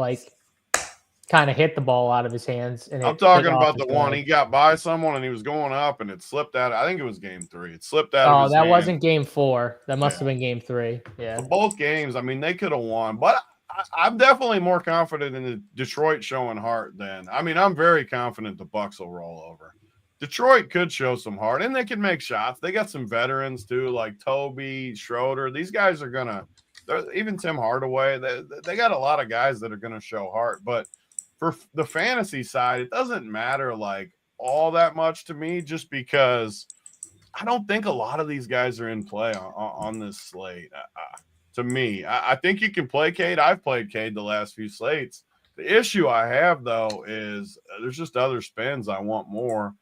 kind of hit the ball out of his hands. And I'm talking about the one he got by someone and he was going up and it slipped out. I think it was game 3. It slipped out of his that hand. wasn't game 4. That must have been game 3. Yeah. So both games, I mean, they could have won, but I'm definitely more confident in the Detroit showing heart than. I mean, I'm very confident the Bucks will roll over. Detroit could show some heart, and they can make shots. They got some veterans too, like Toby, Schroeder. These guys are gonna. Even Tim Hardaway. They got a lot of guys that are gonna show heart. But for the fantasy side, it doesn't matter all that much to me, just because I don't think a lot of these guys are in play on this slate. To me, I think you can play Cade. I've played Cade the last few slates. The issue I have, though, is there's just other spins I want more.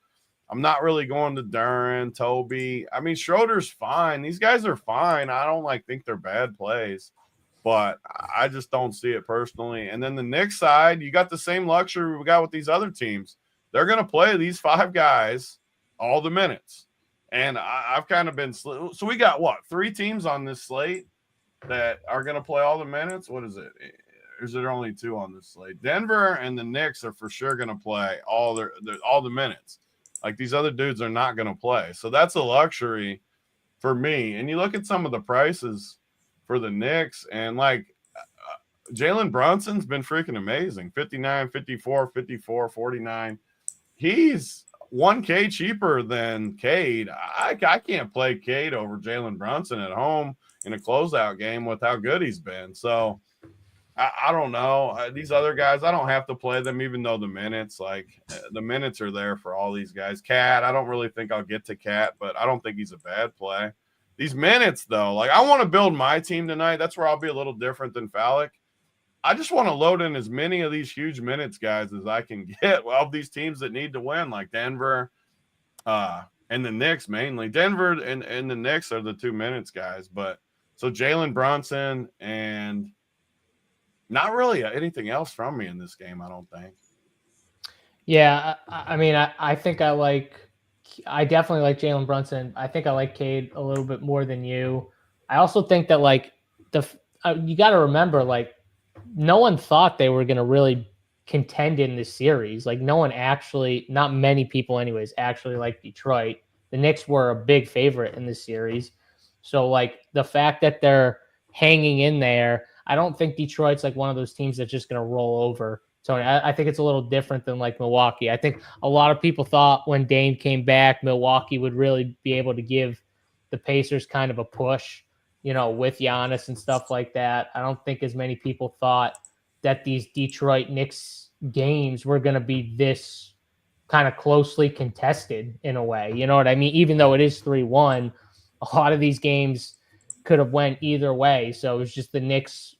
I'm not really going to Duren, Toby. I mean, Schroeder's fine. These guys are fine. I don't think they're bad plays, but I just don't see it personally. And then the Knicks side, you got the same luxury we got with these other teams. They're going to play these 5 guys all the minutes. And I've kind of been – so we got, 3 teams on this slate that are going to play all the minutes? What is it? Or is there only 2 on this slate? Denver and the Knicks are for sure going to play all the minutes. These other dudes are not going to play. So that's a luxury for me. And you look at some of the prices for the Knicks, and Jalen Brunson's been freaking amazing. 59, 54, 54, 49. He's 1K cheaper than Cade. I can't play Cade over Jalen Brunson at home in a closeout game with how good he's been. So I don't know. These other guys, I don't have to play them, even though the minutes are there for all these guys. Cat, I don't really think I'll get to Cat, but I don't think he's a bad play. These minutes, though, like I want to build my team tonight. That's where I'll be a little different than Phallic. I just want to load in as many of these huge minutes guys as I can get. Well, these teams that need to win, like Denver and the Knicks mainly. Denver and the Knicks are the 2 minutes guys. But so Jalen Brunson and not really anything else from me in this game, I don't think. Yeah, I mean, I think I definitely like Jalen Brunson. I think I like Cade a little bit more than you. I also think that like you got to remember, like, no one thought they were going to really contend in this series. Like no one actually, not many people anyways, actually like Detroit. The Knicks were a big favorite in this series. So like the fact that they're hanging in there, I don't think Detroit's like one of those teams that's just going to roll over. Tony, I think it's a little different than like Milwaukee. I think a lot of people thought when Dame came back, Milwaukee would really be able to give the Pacers kind of a push, you know, with Giannis and stuff like that. I don't think as many people thought that these Detroit Knicks games were going to be this kind of closely contested in a way. You know what I mean? Even though it is 3-1, a lot of these games could have went either way. So it was just the Knicks,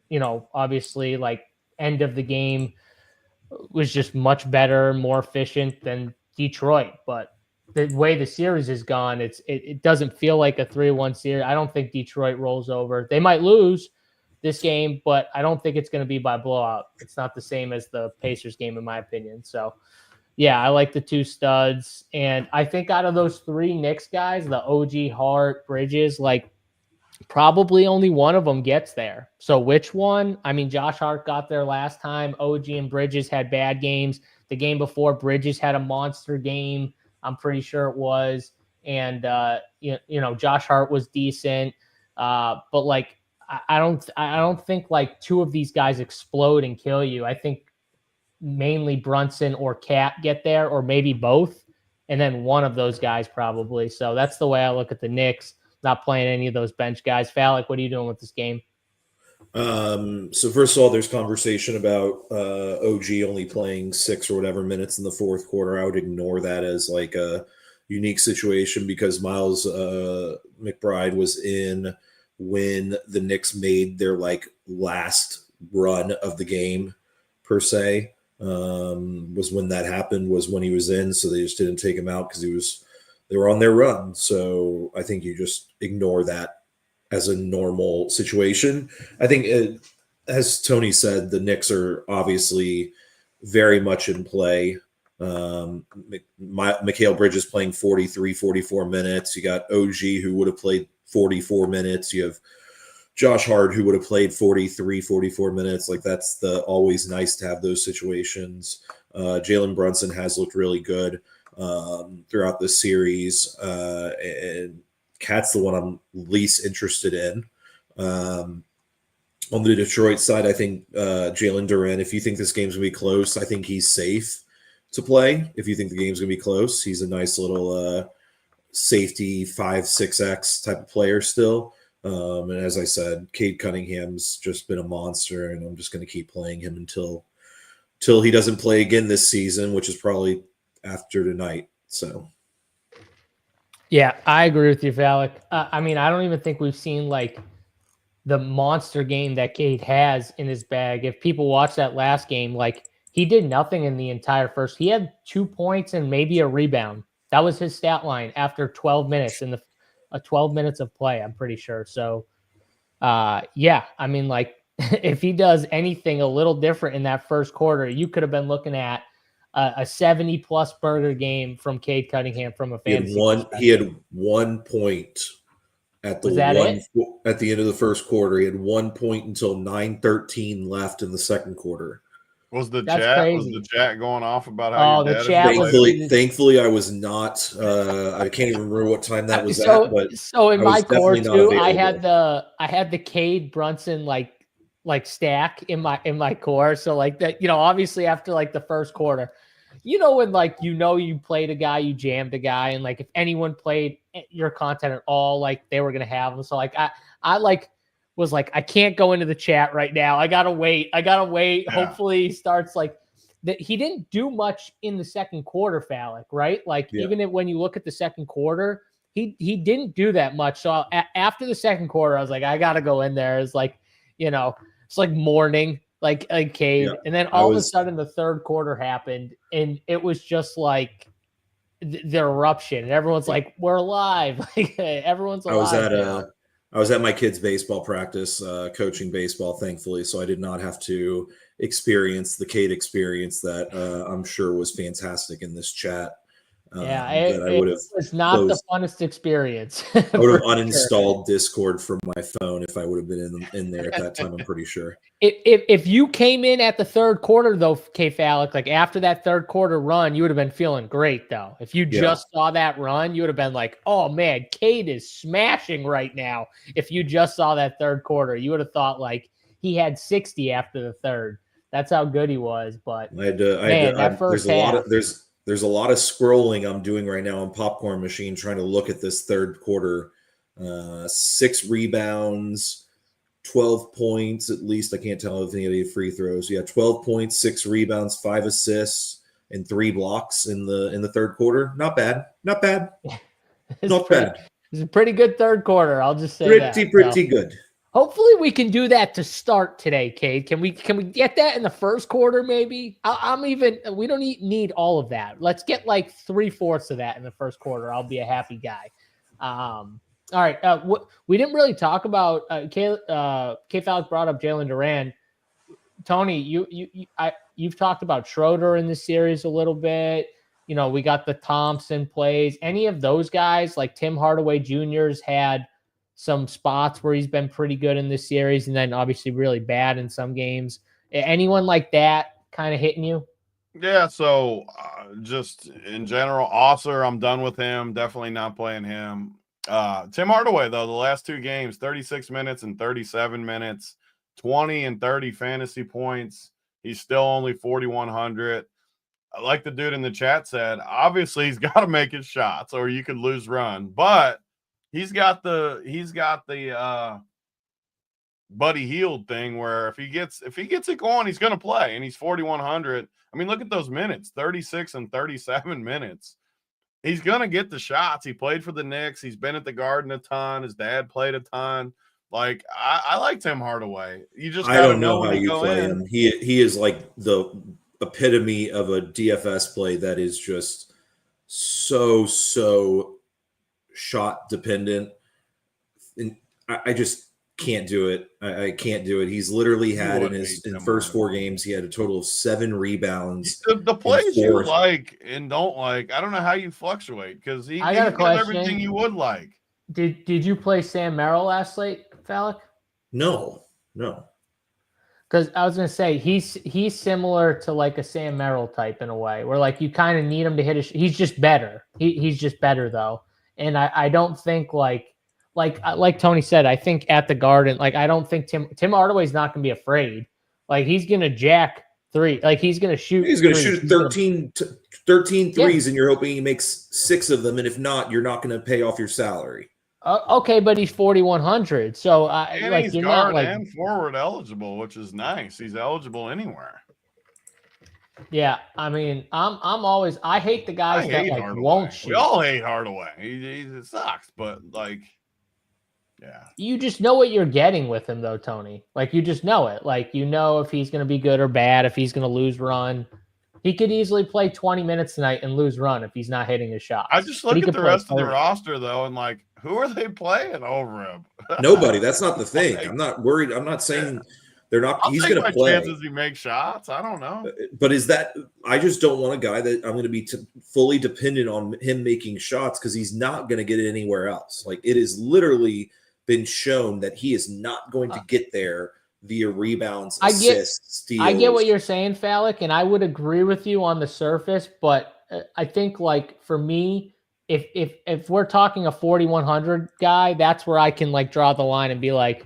you know, obviously like end of the game was just much better, more efficient than Detroit. But the way the series has gone, it doesn't feel like a 3-1 series. I don't think Detroit rolls over. They might lose this game, but I don't think it's going to be by blowout. It's not the same as the Pacers game, in my opinion. So, yeah, I like the 2 studs. And I think out of those 3 Knicks guys, the OG, Hart, Bridges, like probably only one of them gets there. So which one? I mean, Josh Hart got there last time. OG and Bridges had bad games. The game before, Bridges had a monster game. I'm pretty sure it was. And, you know, Josh Hart was decent. But like, I don't think like 2 of these guys explode and kill you. I think mainly Brunson or Cat get there, or maybe both. And then one of those guys probably. So that's the way I look at the Knicks, not playing any of those bench guys. Phallic, what are you doing with this game? So first of all, there's conversation about OG only playing 6 or whatever minutes in the fourth quarter. I would ignore that as like a unique situation because Miles McBride was in when the Knicks made their like last run of the game per se. Was when that happened, was when he was in. So they just didn't take him out because they were on their run. So I think you just ignore that as a normal situation. I think, as Tony said, the Knicks are obviously very much in play. Mikal Bridges playing 43, 44 minutes. You got OG who would have played 44 minutes. You have Josh Hart who would have played 43, 44 minutes. Like that's always nice to have those situations. Jalen Brunson has looked really good throughout the series. And Cat's the one I'm least interested in. On the Detroit side, I think Jalen Duren, if you think this game's going to be close, I think he's safe to play. If you think the game's going to be close, he's a nice little safety 5-6X type of player still. And as I said, Cade Cunningham's just been a monster, and I'm just going to keep playing him until he doesn't play again this season, which is probably after tonight. So, yeah, I agree with you, Phallic. I mean, I don't even think we've seen like the monster game that Cade has in his bag. If people watch that last game, like he did nothing in the entire first. He had 2 points and maybe a rebound. That was his stat line after 12 minutes in the 12 minutes of play, I'm pretty sure. So, yeah, I mean, like if he does anything a little different in that first quarter, you could have been looking at a 70-plus burger game from Cade Cunningham from a fantasy perspective. He had 1 point at the end of the first quarter. He had 1 point until 9:13 left in the second quarter. Was the chat going off about how the chat thankfully I was not I can't even remember what time that was at, but so in my core too, I had available. the Cade Brunson like like stack in my core. So like that, obviously after like the first quarter, when like you played a guy, you jammed a guy, and like if anyone played your content at all, like they were gonna have them. So like I like was like, I can't go into the chat right now. I gotta wait. Yeah. Hopefully he starts like that. He didn't do much in the second quarter, Falik, right? Like even when you look at the second quarter, he didn't do that much. So after the second quarter, I was like, I gotta go in there. It's like, it's like morning, like Cade. Yeah. And then all of a sudden the third quarter happened, and it was just like the eruption. And everyone's like, we're alive. Like everyone's alive. I was at my kid's baseball practice, coaching baseball, thankfully, so I did not have to experience the Cade experience that I'm sure was fantastic in this chat. It was not the funnest experience. I would have uninstalled Discord from my phone if I would have been in there at that time, I'm pretty sure. If you came in at the third quarter, though, K-Falik, like after that third quarter run, you would have been feeling great, though. If you just saw that run, you would have been like, oh, man, Cade is smashing right now. If you just saw that third quarter, you would have thought like he had 60 after the third. That's how good he was. But there's a lot of scrolling I'm doing right now on Popcorn Machine trying to look at this third quarter. 6 rebounds, 12 points at least. I can't tell if any free throws. 12 points, 6 rebounds, 5 assists, and 3 blocks in the third quarter. Not bad. Not bad. It's a pretty good third quarter. I'll just say pretty good. Hopefully we can do that to start today, Cade. Can we get that in the first quarter? Maybe we don't need all of that. Let's get like 3/4 of that in the first quarter. I'll be a happy guy. All right. We didn't really talk about K-Falik brought up Jalen Duran. Tony, you've talked about Schroeder in this series a little bit. We got the Thompson plays. Any of those guys, like Tim Hardaway Jr.'s had some spots where he's been pretty good in this series, and then obviously really bad in some games. Anyone like that kind of hitting you? Yeah, so just in general, Osser, I'm done with him. Definitely not playing him. Tim Hardaway, though, the last 2 games, 36 minutes and 37 minutes, 20 and 30 fantasy points. He's still only 4,100. Like the dude in the chat said, obviously he's got to make his shots or you could lose run, but he's got the Buddy Hield thing where if he gets it going, he's going to play, and he's 4,100. I mean, look at those minutes, 36 and 37 minutes. He's going to get the shots. He played for the Knicks. He's been at the Garden a ton. His dad played a ton. Like I like Tim Hardaway. You just I don't know how you play him. He is like the epitome of a DFS play that is just so shot dependent, and I just can't do it. I can't do it. He's literally had in his first 4 games, he had a total of 7 rebounds. The plays you like and don't like, I don't know how you fluctuate because he got everything you would like. Did you play Sam Merrill last slate, Falik? No. Because I was gonna say he's similar to like a Sam Merrill type in a way, where like you kind of need him to hit he's just better. He's just better though. And I don't think like Tony said, I think at the Garden, like I don't think Tim Hardaway's not gonna be afraid. Like he's gonna jack 3. Like he's gonna shoot. He's gonna shoot 13 threes, and you're hoping he makes 6 of them. And if not, you're not gonna pay off your salary. Okay, but he's 4,100. So and he's guard and forward eligible, which is nice. He's eligible anywhere. Yeah, I mean, I hate the guys that like Hardaway. won't shoot. We all hate Hardaway. It sucks, but like, yeah. You just know what you're getting with him, though, Tony. Like, you just know it. Like, you know if he's going to be good or bad, if he's going to lose run. He could easily play 20 minutes tonight and lose run if he's not hitting his shots. I just look at the rest of the roster, though, and like, who are they playing over him? Nobody. That's not the thing. I'm not worried. I'm not saying they're not. He's going to play. Chances he makes shots. I don't know. But is that? I just don't want a guy that I'm going to be fully dependent on him making shots because he's not going to get it anywhere else. Like it is literally been shown that he is not going to get there via rebounds, assists, steals. I get what you're saying, Falik, and I would agree with you on the surface, but I think like for me, if we're talking a 4,100 guy, that's where I can like draw the line and be like,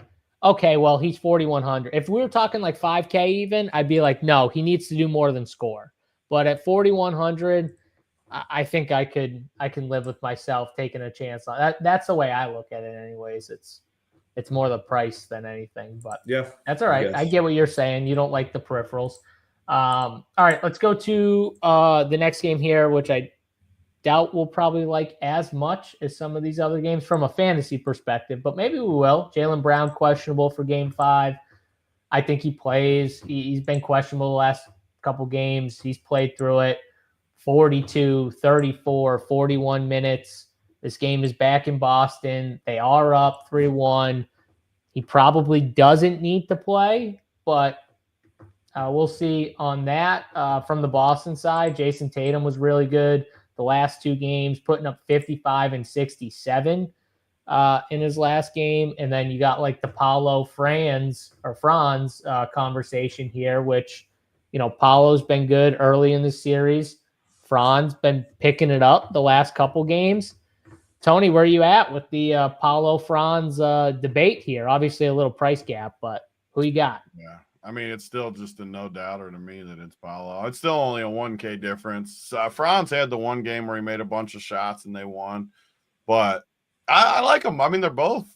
okay, well, he's 4,100. If we were talking like 5K even, I'd be like, no, he needs to do more than score. But at 4,100, I think I can live with myself taking a chance on that. That's the way I look at it anyways. It's more the price than anything, but Yeah, that's all right. I get what you're saying. You don't like the peripherals. All right, let's go to the next game here, which I doubt we'll probably like as much as some of these other games from a fantasy perspective, but maybe we will. Jaylen Brown questionable for game 5. I think he plays. He's been questionable the last couple games. He's played through it. 42, 34, 41 minutes. This game is back in Boston. They are up 3-1. He probably doesn't need to play, but we'll see on that. From the Boston side, Jason Tatum was really good the last 2 games, putting up 55 and 67 in his last game. And then you got like the Franz conversation here, which, Paolo's been good early in the series. Franz been picking it up the last couple games. Tony, where are you at with the Paolo Franz debate here? Obviously a little price gap, but who you got? Yeah. I mean, it's still just a no-doubter to me that it's Paolo. It's still only a 1K difference. Franz had the one game where he made a bunch of shots and they won. But I like them. I mean, they're both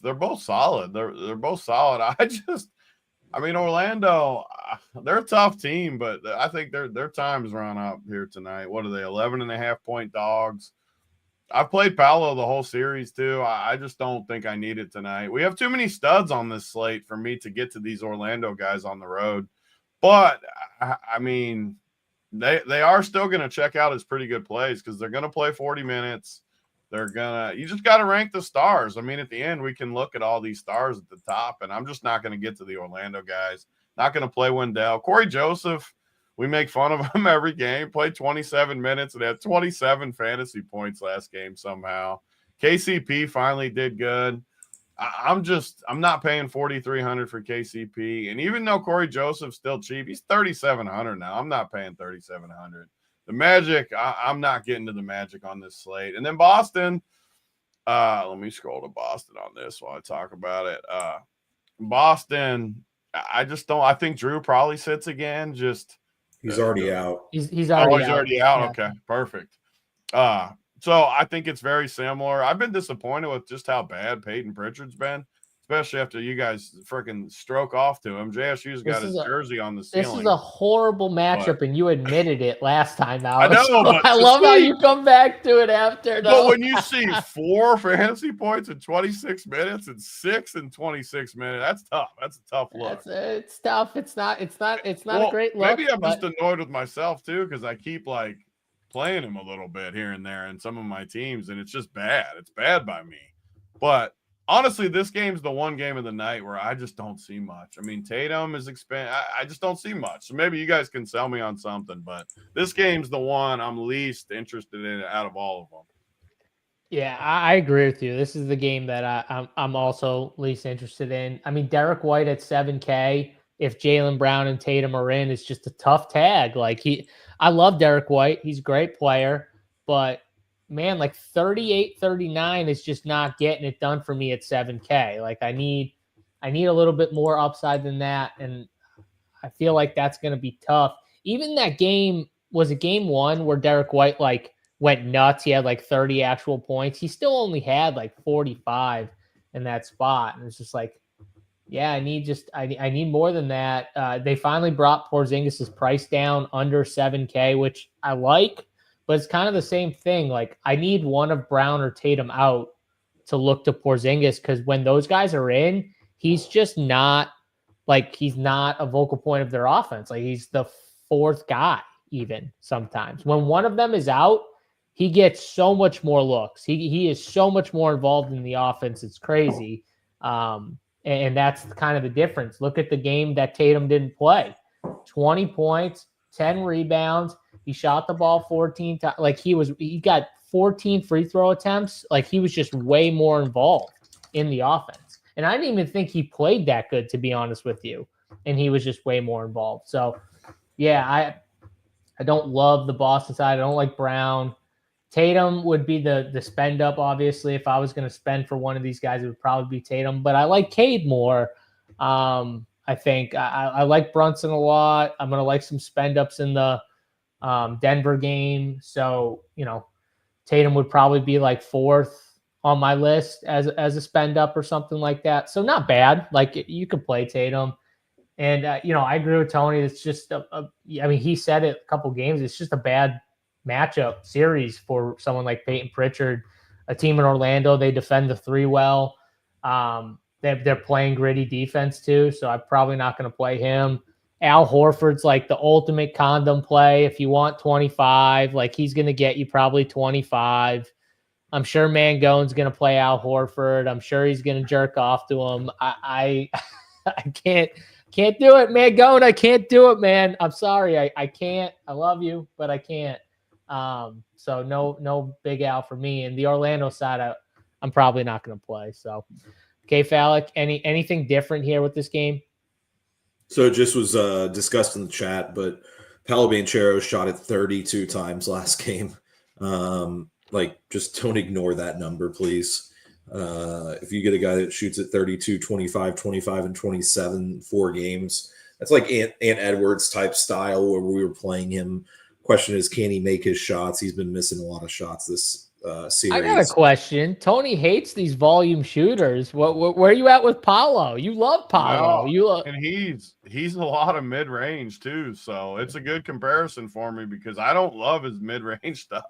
solid. They're both solid. Orlando, they're a tough team, but I think their time's run up here tonight. What are they, 11.5-point dogs? I've played Paolo the whole series too. I just don't think I need it tonight. We have too many studs on this slate for me to get to these Orlando guys on the road. But, I mean, they are still going to check out as pretty good plays because they're going to play 40 minutes. You just got to rank the stars. I mean, at the end, we can look at all these stars at the top, and I'm just not going to get to the Orlando guys. Not going to play Wendell. Corey Joseph, we make fun of him every game. Played 27 minutes and had 27 fantasy points last game somehow. KCP finally did good. I'm not paying $4,300 for KCP. And even though Corey Joseph's still cheap, he's $3,700 now. I'm not paying $3,700. The Magic, I'm not getting to the Magic on this slate. And then Boston, let me scroll to Boston on this while I talk about it. Boston, I just don't. I think Drew probably sits again. He's already out. He's already out. Yeah. Okay, perfect. So I think it's very similar. I've been disappointed with just how bad Peyton Pritchard's been, especially after you guys freaking stroke off to him. JSU's got his jersey on the ceiling. This is a horrible matchup, and you admitted it last time out. I know, but I love how you come back to it after. But when you see 4 fantasy points in 26 minutes and 6 in 26 minutes, that's tough. That's a tough look. It's tough. It's not a great look. Maybe I'm just annoyed with myself too because I keep playing him a little bit here and there in some of my teams, and it's just bad. It's bad by me. But honestly, this game's the one game of the night where I just don't see much. I mean, Tatum is I just don't see much. So maybe you guys can sell me on something, but this game's the one I'm least interested in out of all of them. Yeah, I agree with you. This is the game that I'm also least interested in. I mean, Derek White at 7K, if Jaylen Brown and Tatum are in, it's just a tough tag. I love Derek White. He's a great player, but man, 38, 39 is just not getting it done for me at 7K. I need a little bit more upside than that. And I feel like that's going to be tough. Even that game was a game 1 where Derek White went nuts. He had 30 actual points. He still only had 45 in that spot. And it's just yeah, I need more than that. They finally brought Porzingis' price down under 7K, which I like. But it's kind of the same thing. I need one of Brown or Tatum out to look to Porzingis because when those guys are in, he's just not he's not a vocal point of their offense. He's the 4th guy even sometimes. When one of them is out, he gets so much more looks. He is so much more involved in the offense. It's crazy. And that's kind of the difference. Look at the game that Tatum didn't play. 20 points, 10 rebounds. He shot the ball 14 times. He got 14 free throw attempts. He was just way more involved in the offense. And I didn't even think he played that good, to be honest with you. And he was just way more involved. So, yeah, I don't love the Boston side. I don't like Brown. Tatum would be the spend up, obviously. If I was going to spend for one of these guys, it would probably be Tatum. But I like Cade more. I think I like Brunson a lot. I'm gonna like some spend ups in the Denver game. So Tatum would probably be like 4th on my list as a spend up or something like that. So not bad. Like you could play Tatum. And, I agree with Tony. It's just, he said it a couple games. It's just a bad matchup series for someone like Peyton Pritchard, a team in Orlando. They defend the 3 well. They're playing gritty defense too. So I'm probably not going to play him. Al Horford's like the ultimate condom play. If you want 25, like he's going to get you probably 25. I'm sure Mangone's going to play Al Horford. I'm sure he's going to jerk off to him. I can't do it, Mangone. I can't do it, man. I'm sorry. I can't. I love you, but I can't. So no big Al for me. And the Orlando side, I'm probably not going to play. So, okay, Fallick, anything different here with this game? So it just was discussed in the chat, but Paolo Banchero shot it 32 times last game. Just don't ignore that number, please. If you get a guy that shoots at 32, 25, 25, and 27 4 games, that's like Ant Edwards type style where we were playing him. Question is, can he make his shots? He's been missing a lot of shots this series. I got a question. Tony hates these volume shooters. Where are you at with Paolo? You love Paolo. And he's a lot of mid range too, so it's a good comparison for me because I don't love his mid range stuff.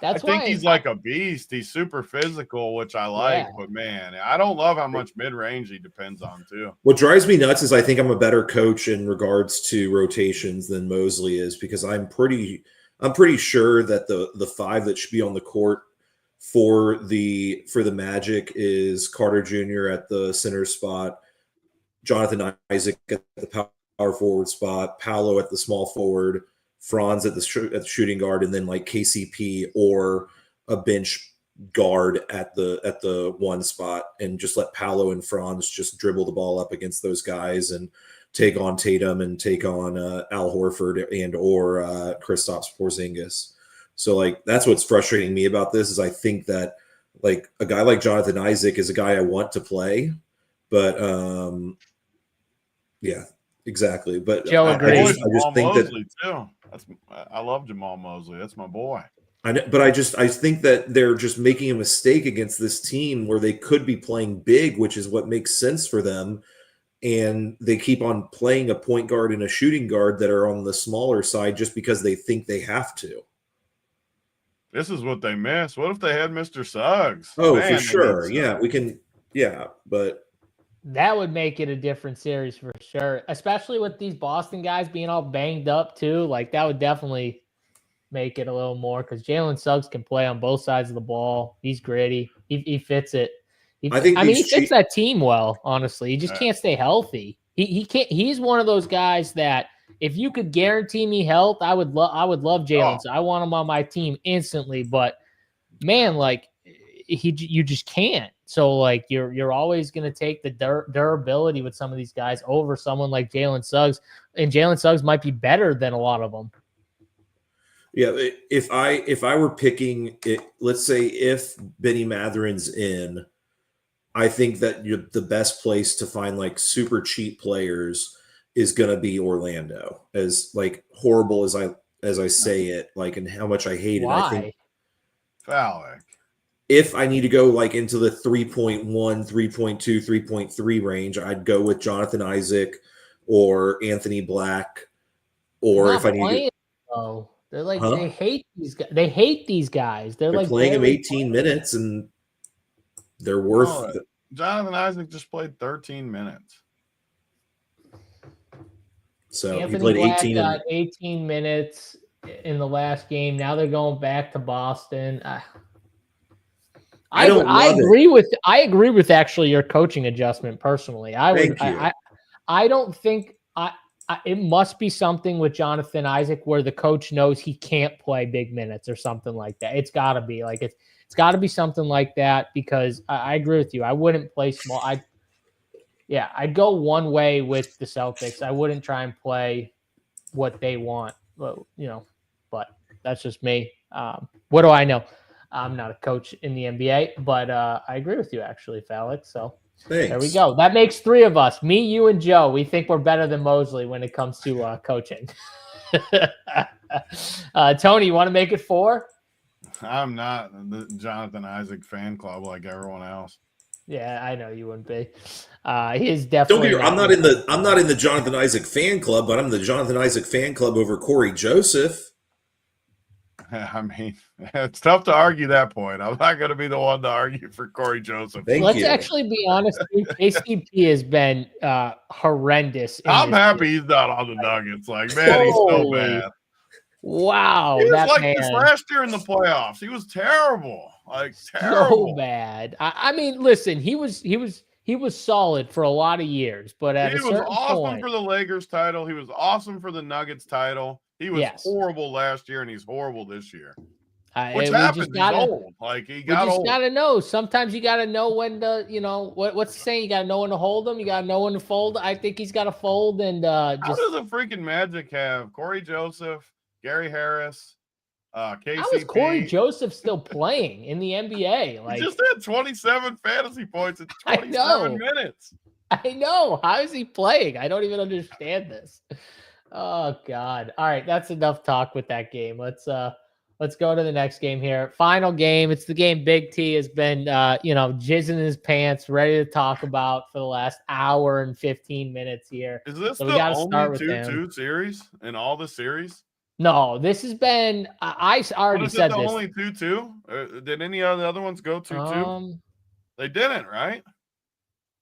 I think he's like a beast. He's super physical, which I like, but man, I don't love how much mid-range he depends on too. What drives me nuts is I think I'm a better coach in regards to rotations than Mosley is because I'm pretty sure that the 5 that should be on the court for the Magic is Carter Jr. at the center spot, Jonathan Isaac at the power forward spot, Paolo at the small forward, Franz at the shooting guard, and then like KCP or a bench guard at the 1 spot, and just let Paolo and Franz just dribble the ball up against those guys and take on Tatum and take on Al Horford and or Kristaps Porzingis. So like that's what's frustrating me about this is I think that like a guy like Jonathan Isaac is a guy I want to play, but yeah, exactly. But Joe agrees. I just think Mosley too. I love Jamal Mosley. That's my boy. I think that they're just making a mistake against this team where they could be playing big, which is what makes sense for them. And they keep on playing a point guard and a shooting guard that are on the smaller side just because they think they have to. This is what they miss. What if they had Mr. Suggs? Oh, man, for sure. Yeah, we can. Yeah, but that would make it a different series for sure, especially with these Boston guys being all banged up too. Like that would definitely make it a little more because Jalen Suggs can play on both sides of the ball. He's gritty. He fits it. He fits that team well. Honestly, he just can't stay healthy. He can't. He's one of those guys that if you could guarantee me health, I would love Jalen. So I want him on my team instantly. But man, like you just can't. So like you're always going to take the durability with some of these guys over someone like Jalen Suggs, and Jalen Suggs might be better than a lot of them. Yeah, if I were picking it, let's say if Benny Matherin's in, I think that the best place to find like super cheap players is going to be Orlando. As like horrible as I say it, like and how much I hate it. I think Fallick. If I need to go like into the 3.1, 3.2, 3.3 range, I'd go with Jonathan Isaac or Anthony Black. Or if I need to, they're like they hate these guys. They hate these guys. They're like playing him 18 minutes and they're worth. Jonathan Isaac just played 13 minutes. So Anthony he played Black 18. Got 18 minutes in the last game. Now they're going back to Boston. I agree with actually your coaching adjustment personally. I don't think it must be something with Jonathan Isaac where the coach knows he can't play big minutes or something like that. It's got to be like it's got to be something like that because I agree with you. I wouldn't play small. I'd go one way with the Celtics. I wouldn't try and play what they want. But that's just me. What do I know? I'm not a coach in the NBA, but I agree with you actually, Fallick. So Thanks. There we go. That makes 3 of us. Me, you, and Joe. We think we're better than Mosley when it comes to coaching. Tony, you want to make it 4? I'm not the Jonathan Isaac fan club like everyone else. Yeah, I know you wouldn't be. He is definitely. Don't be. I'm not in the Jonathan Isaac fan club, but I'm the Jonathan Isaac fan club over Corey Joseph. I mean, it's tough to argue that point. I'm not going to be the one to argue for Corey Joseph. Let's actually be honest. KCP has been horrendous. I'm happy he's not on the Nuggets. Like, man, he's so bad. Wow, he was that like man. This last year in the playoffs. He was terrible. Like terrible. So bad. I mean, listen, he was solid for a lot of years, but at he a was certain awesome point, for the Lakers title. He was awesome for the Nuggets title. He was horrible last year, and he's horrible this year. Which happens. He's old. Like he got old. You just gotta know. Sometimes you gotta know when to, what's the saying? You gotta know when to hold them. You gotta know when to fold. I think he's got to fold. And how does the freaking Magic have Corey Joseph, Gary Harris, KCP? How is Corey Joseph still playing in the NBA? Like, he just had 27 fantasy points in 27 minutes. I know. How is he playing? I don't even understand this. Oh God. All right, that's enough talk with that game. Let's go to the next game here. Final game. It's the game Big T has been jizzing in his pants, ready to talk about for the last hour and 15 minutes here. Is this the only 2-2 series in all the series? No, this has been. I already said this. Only 2-2. Did any of the other ones go 2-2? They didn't, right?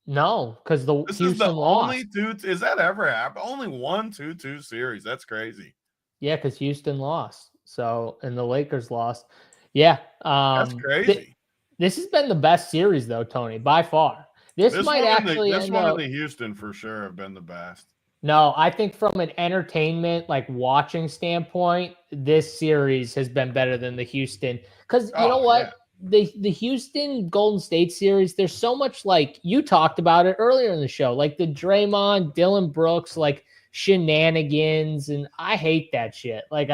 No, because this Houston is the lost. only 2. Is that ever happened? Only 1 2-2 series. That's crazy. Yeah, because Houston lost. So and the Lakers lost. Yeah, that's crazy. This has been the best series, though, Tony, by far. This might actually. This one of the Houston for sure have been the best. No, I think from an entertainment, like watching standpoint, this series has been better than the Houston. Because you know what? Yeah. The Houston Golden State series, there's so much, like you talked about it earlier in the show, like the Draymond, Dylan Brooks, like shenanigans. And I hate that shit. Like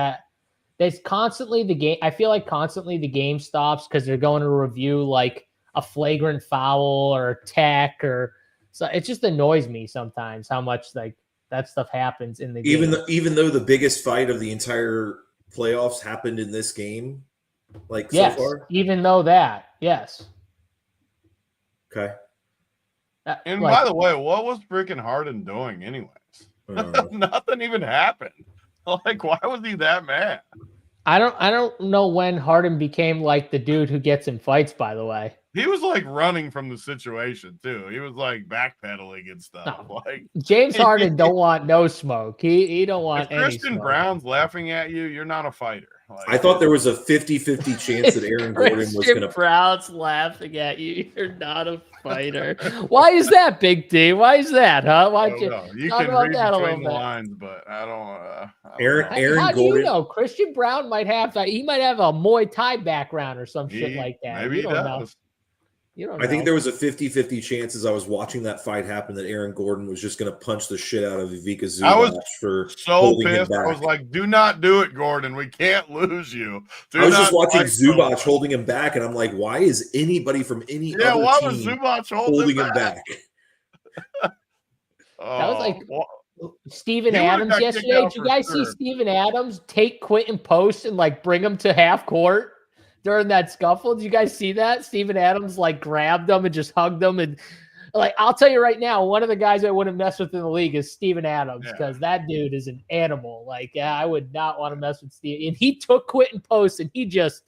there's constantly the game. I feel like constantly the game stops because they're going to review like a flagrant foul or a tech so it just annoys me sometimes how much like that stuff happens in the game. Even though the biggest fight of the entire playoffs happened in this game, like yes, so far. Even though that, yes. Okay. And by the way, what was freaking Harden doing anyways? Nothing even happened. Like, why was he that mad? I don't know when Harden became like the dude who gets in fights, by the way. He was like running from the situation too. He was like backpedaling and stuff. No. Like James Harden don't want no smoke. He don't want any Christian smoke. Brown's laughing at you, you're not a fighter. Like, I thought there was a 50-50 chance that Aaron Gordon was going to. Brown's laughing at you. You're not a fighter. Why is that, Big D? Why is that, huh? Why you can read between the lines, but I don't. Aaron how Gordon. Do you know? Christian Brown might have he might have a Muay Thai background or some shit like that. Maybe he does. Know. I think there was a 50-50 chance as I was watching that fight happen that Aaron Gordon was just going to punch the shit out of Ivica Zubac. I was for so pissed. I was like, do not do it, Gordon. We can't lose you. I was just watching Zubac holding him back, and I'm like, why is anybody from any other why team was Zubac holding him back? That was like Steven Adams yesterday. Did you guys see Steven Adams take Quentin Post and like bring him to half court during that scuffle? Did you guys see that? Steven Adams like grabbed him and just hugged him. And like, I'll tell you right now, one of the guys I wouldn't mess with in the league is Steven Adams because that dude is an animal. Like, I would not want to mess with Steve. And he took Quentin Post and he just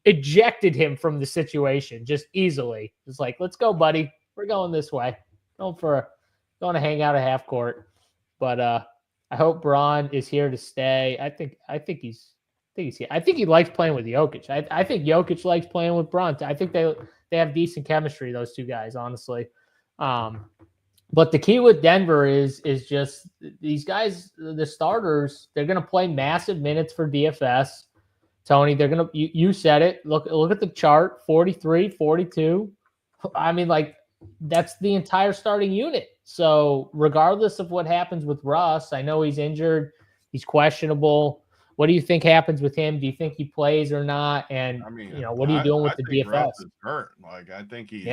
ejected him from the situation just easily. It's like, let's go, buddy. We're going this way. Going to hang out at half court. But I hope Braun is here to stay. I think he's here. I think he likes playing with Jokic. I think Jokic likes playing with Braun. I think they have decent chemistry, those two guys, honestly. But the key with Denver is just these guys, the starters, they're going to play massive minutes for DFS. Tony, they're going to, you said it. Look at the chart, 43, 42. I mean, like, that's the entire starting unit. So regardless of what happens with Russ, I know he's injured. He's questionable. What do you think happens with him? Do you think he plays or not? And, what are you doing with the DFS? Russ is hurt. Like, I think he's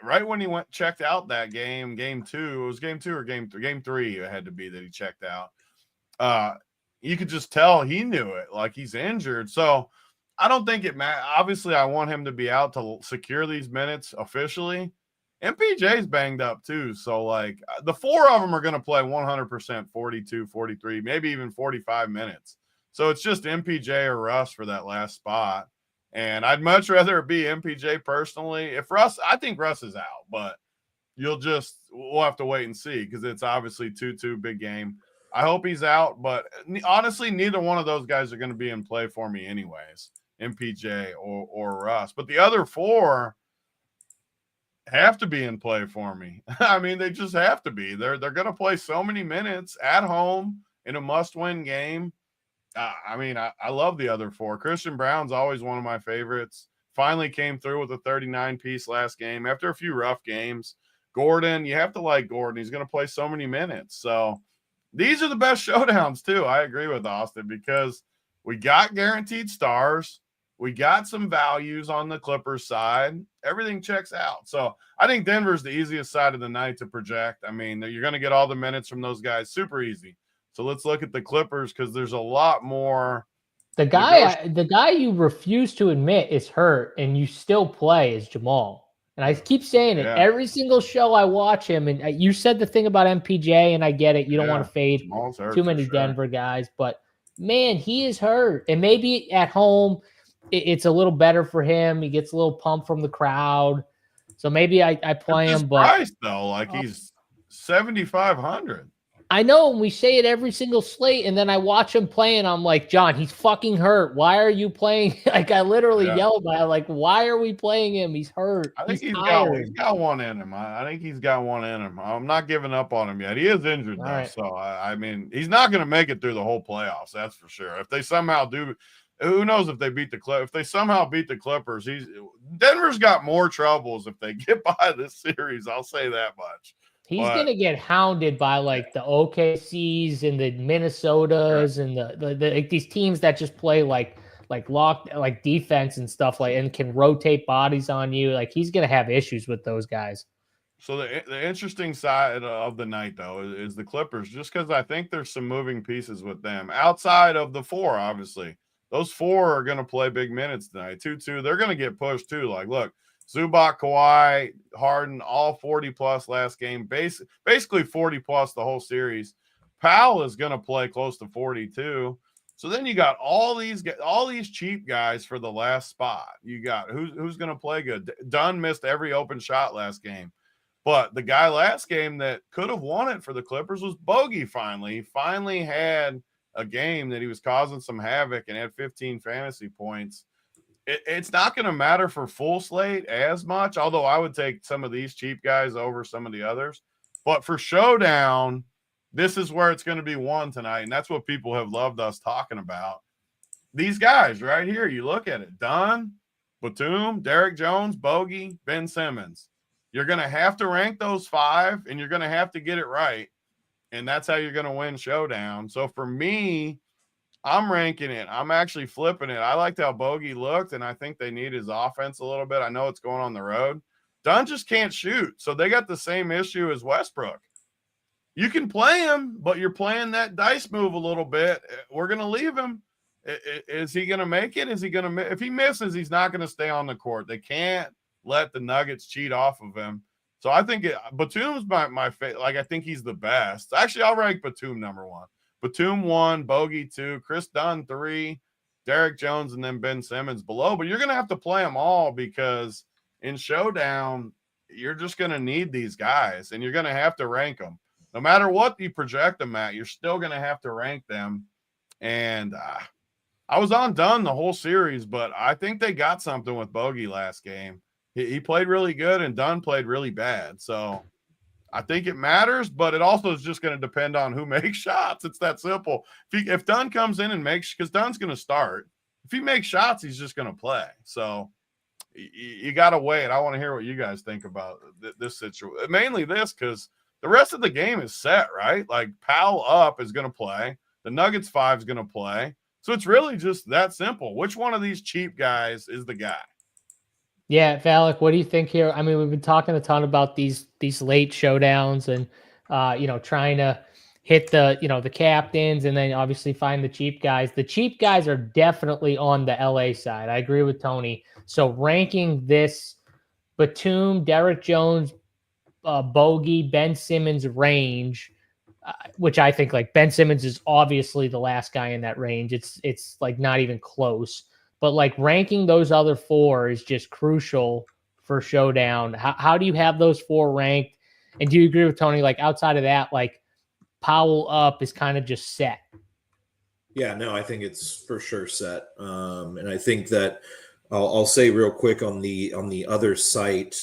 right when he checked out that game 2, it was game 2 or game 3? Game 3 it had to be that he checked out. You could just tell he knew it, like he's injured. So I don't think it matters. Obviously, I want him to be out to secure these minutes officially. MPJ's banged up too. So, like, the 4 of them are going to play 100%, 42, 43, maybe even 45 minutes. So it's just MPJ or Russ for that last spot. And I'd much rather it be MPJ personally. If Russ, I think Russ is out, but we'll have to wait and see because it's obviously 2-2 big game. I hope he's out, but honestly, neither one of those guys are going to be in play for me anyways, MPJ or Russ. But the other 4 have to be in play for me. I mean, they just have to be. They're going to play so many minutes at home in a must-win game. I mean, I love the other 4. Christian Brown's always one of my favorites. Finally came through with a 39-piece last game after a few rough games. Gordon, you have to like Gordon. He's going to play so many minutes. So these are the best showdowns, too. I agree with Austin because we got guaranteed stars. We got some values on the Clippers side. Everything checks out. So I think Denver's the easiest side of the night to project. I mean, you're going to get all the minutes from those guys. Super easy. So let's look at the Clippers because there's a lot more. The guy you refuse to admit is hurt and you still play is Jamal. And I keep saying it every single show I watch him. And you said the thing about MPJ, and I get it. You don't want to fade too many Denver guys. But, man, he is hurt. And maybe at home it's a little better for him. He gets a little pump from the crowd. So maybe I play him. But price, though, like he's 7,500. I know, and we say it every single slate, and then I watch him play, and I'm like, John, he's fucking hurt. Why are you playing? Like, I literally yelled at him, like, why are we playing him? He's hurt. I think he's got one in him. I think he's got one in him. I'm not giving up on him yet. He is injured, though. Right. So, I mean, he's not going to make it through the whole playoffs, that's for sure. If they somehow do – who knows if they beat the Clippers? If they somehow beat the Clippers, Denver's got more troubles if they get by this series. I'll say that much. He's going to get hounded by like the OKCs and the Minnesotas and the like these teams that just play like locked like defense and stuff like and can rotate bodies on you. Like he's going to have issues with those guys. So the interesting side of the night though is the Clippers, just because I think there's some moving pieces with them outside of the 4. Obviously, those 4 are going to play big minutes tonight. 2-2, they're going to get pushed too. Like, look. Zubac, Kawhi, Harden, all 40-plus last game, basically 40-plus the whole series. Powell is going to play close to 42. So then you got all these cheap guys for the last spot. You got who's going to play good. Dunn missed every open shot last game. But the guy last game that could have won it for the Clippers was Bogey finally. He finally had a game that he was causing some havoc and had 15 fantasy points. It's not going to matter for full slate as much, although I would take some of these cheap guys over some of the others. But for Showdown, this is where it's going to be won tonight, and that's what people have loved us talking about. These guys right here, you look at it. Dunn, Batum, Derek Jones, Bogey, Ben Simmons. You're going to have to rank those 5, and you're going to have to get it right, and that's how you're going to win Showdown. So for me, I'm ranking it. I'm actually flipping it. I liked how Bogey looked, and I think they need his offense a little bit. I know it's going on the road. Dunn just can't shoot, so they got the same issue as Westbrook. You can play him, but you're playing that dice move a little bit. We're going to leave him. Is he going to make it? Is he going to – if he misses, he's not going to stay on the court. They can't let the Nuggets cheat off of him. So I think Batum's my favorite. Like, I think he's the best. Actually, I'll rank Batum number 1. Batum 1, Bogey 2, Chris Dunn 3, Derek Jones, and then Ben Simmons below. But you're going to have to play them all because in Showdown, you're just going to need these guys, and you're going to have to rank them. No matter what you project them at, you're still going to have to rank them. And I was on Dunn the whole series, but I think they got something with Bogey last game. He played really good, and Dunn played really bad. So I think it matters, but it also is just going to depend on who makes shots. It's that simple. If Dunn comes in and makes – because Dunn's going to start. If he makes shots, he's just going to play. So you got to wait. I want to hear what you guys think about this situation. Mainly this because the rest of the game is set, right? Like Powell up is going to play. The Nuggets 5 is going to play. So it's really just that simple. Which one of these cheap guys is the guy? Yeah, Valak, what do you think here? I mean, we've been talking a ton about these late showdowns and trying to hit the captains and then obviously find the cheap guys. The cheap guys are definitely on the LA side. I agree with Tony. So ranking this Batum, Derek Jones, Bogey, Ben Simmons range, which I think like Ben Simmons is obviously the last guy in that range. It's like not even close. But like ranking those other four is just crucial for Showdown. How do you have those four ranked? And do you agree with Tony? Like outside of that, like Powell up is kind of just set. Yeah, no, I think it's for sure set. And I think that I'll say real quick on the other site,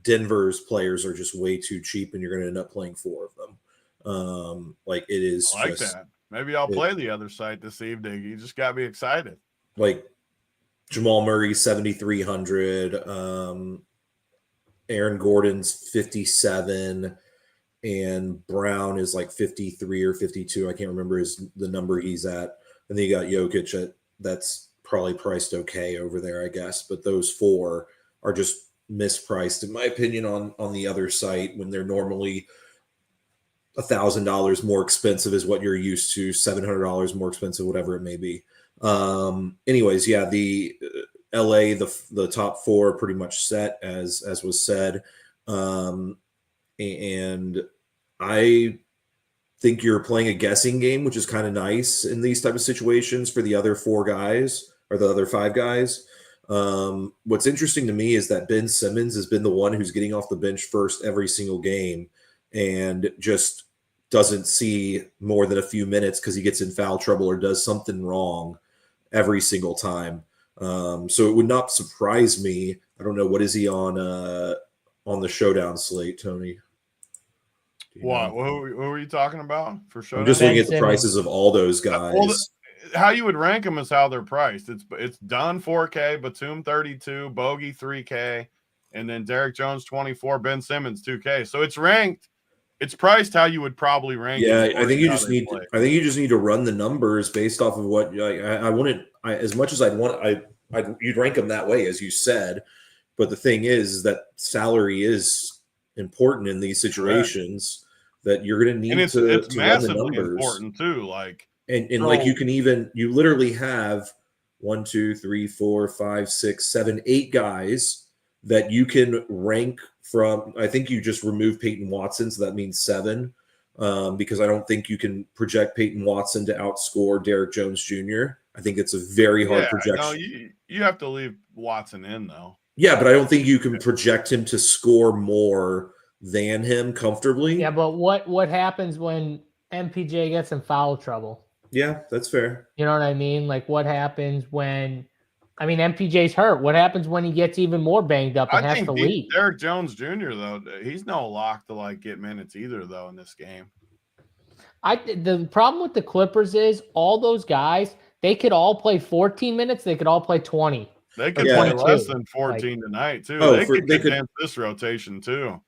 Denver's players are just way too cheap, and you're going to end up playing four of them. Like it is. I like that. Maybe I'll play the other site this evening. You just got me excited. Like Jamal Murray 7,300, Aaron Gordon's 57, and Brown is like 53 or 52. I can't remember the number he's at. And then you got Jokic that's probably priced okay over there, I guess. But those four are just mispriced, in my opinion, on the other site when they're normally $1,000 more expensive is what you're used to, $700 more expensive, whatever it may be. Anyways, yeah, the LA, the top four are pretty much set as was said. And I think you're playing a guessing game, which is kind of nice in these type of situations for the other four guys or the other five guys. What's interesting to me is that Ben Simmons has been the one who's getting off the bench first every single game and just doesn't see more than a few minutes because he gets in foul trouble or does something wrong every single time. So it would not surprise me. I don't know, what is he on the Showdown slate, Tony? What? Who are you talking about for Showdown? I'm just looking at the prices of all those guys. Well, how you would rank them is how they're priced. It's Dunn 4K, Batum 32, Bogey 3K, and then Derek Jones 24, Ben Simmons 2K. So it's ranked. It's priced how you would probably rank. Yeah, I think you just need. I think you just need to run the numbers based off of what I wouldn't. As much as I'd want, you'd rank them that way, as you said. But the thing is that salary is important in these situations. Correct. That you're going to need to run the numbers. Important too. Like like you literally have 1, 2, 3, 4, 5, 6, 7, 8 guys that you can rank from. I think you just remove Peyton Watson, so that means 7, because I don't think you can project Peyton Watson to outscore Derek Jones Jr. I think it's a very hard projection. No, you have to leave Watson in though. Yeah, but I don't think you can project him to score more than him comfortably. Yeah, but what happens when MPJ gets in foul trouble? Yeah, that's fair. You know what I mean? Like what happens when MPJ's hurt? What happens when he gets even more banged up and has to leave? Derek Jones Jr. though, he's no lock to like get minutes either though in this game. The problem with the Clippers is all those guys, they could all play 14 minutes, they could all play 20. They could play less than 14 tonight too. They could dance this rotation too.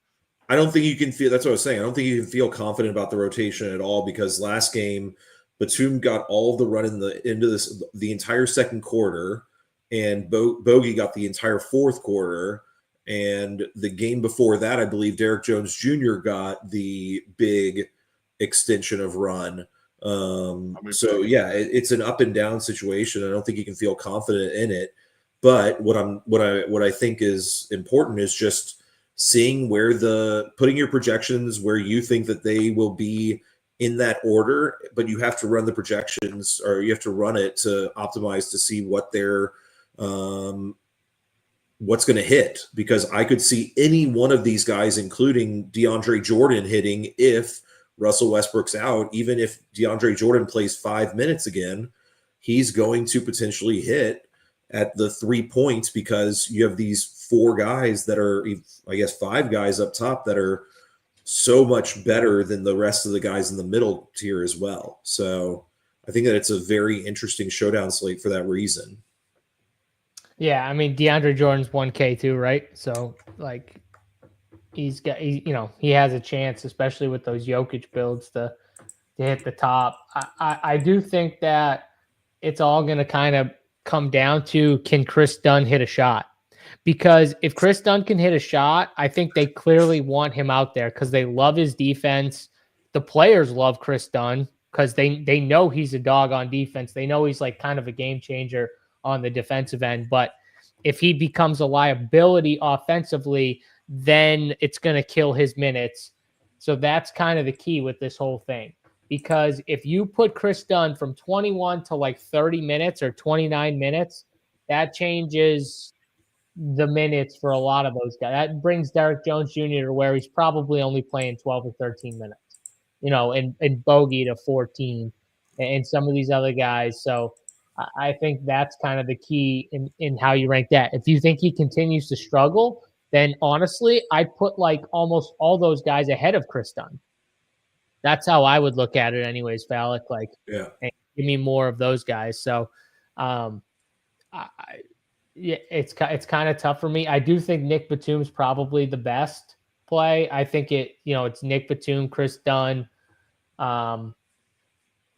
I don't think you can feel. That's what I was saying. I don't think you can feel confident about the rotation at all because last game, Batum got all of the run into the entire second quarter, and Bogey got the entire fourth quarter. And the game before that, I believe Derek Jones Jr. got the big extension of run. So yeah, it's an up and down situation. I don't think you can feel confident in it. But what I think is important is just seeing putting your projections where you think that they will be in that order, but you have to run the projections or you have to run it to optimize to see what they're what's going to hit, because I could see any one of these guys, including DeAndre Jordan, hitting if Russell Westbrook's out. Even if DeAndre Jordan plays 5 minutes again, he's going to potentially hit at the 3 points because you have these 4 guys that are, I guess, 5 guys up top that are so much better than the rest of the guys in the middle tier as well. So I think that it's a very interesting showdown slate for that reason. Yeah, I mean, DeAndre Jordan's 1K too, right? So like he has a chance, especially with those Jokic builds to hit the top. I do think that it's all going to kind of come down to, can Chris Dunn hit a shot? because if Chris Dunn can hit a shot, I think they clearly want him out there because they love his defense. The players love Chris Dunn because they know he's a dog on defense. They know he's like kind of a game changer on the defensive end. But if he becomes a liability offensively, then it's going to kill his minutes. So that's kind of the key with this whole thing. Because if you put Chris Dunn from 21 to like 30 minutes or 29 minutes, that changes the minutes for a lot of those guys. That brings Derek Jones Jr. to where he's probably only playing 12 or 13 minutes, and Bogey to 14 and some of these other guys. So I think that's kind of the key in how you rank that. If you think he continues to struggle, then honestly, I'd put like almost all those guys ahead of Chris Dunn. That's how I would look at it anyways, Falik. Like, Yeah. hey, give me more of those guys. So, it's kind of tough for me. I do think Nick Batum's probably the best play. I think it's Nick Batum, Chris Dunn,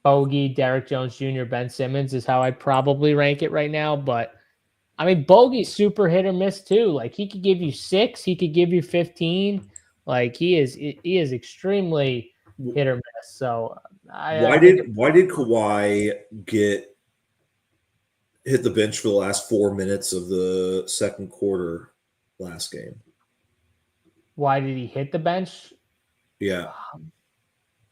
Bogey, Derek Jones Jr., Ben Simmons is how I'd probably rank it right now. But I mean, Bogey's super hit or miss too. Like he could give you 6, he could give you 15. Like he is extremely hit or miss. So why did Kawhi hit the bench for the last 4 minutes of the second quarter last game? Why did he hit the bench? Yeah.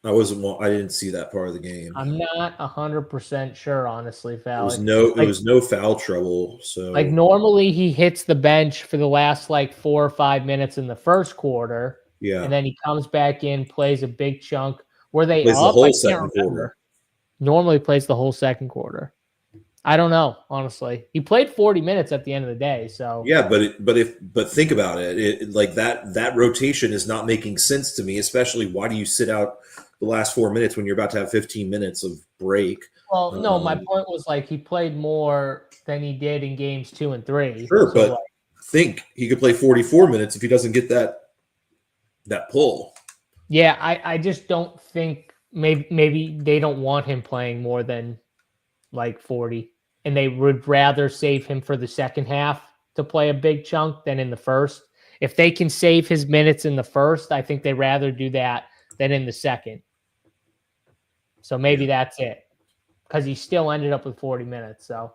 I didn't see that part of the game. I'm not 100% sure, honestly, Falik. It was no foul trouble. So like normally he hits the bench for the last like 4 or 5 minutes in the first quarter. Yeah. And then he comes back in, plays a big chunk. Were they plays up? The whole I can't second remember. quarter. Normally plays the whole second quarter. I don't know, honestly. He played 40 minutes at the end of the day, so yeah. But think about it. Like that rotation is not making sense to me. Especially, why do you sit out the last 4 minutes when you're about to have 15 minutes of break? Well, no, my point was like he played more than he did in games 2 and 3. Sure, so but like, think he could play 44 minutes if he doesn't get that pull. Yeah, I just don't think maybe they don't want him playing more than like 40, and they would rather save him for the second half to play a big chunk than in the first. If they can save his minutes in the first, I think they'd rather do that than in the second. So maybe that's it, because he still ended up with 40 minutes. So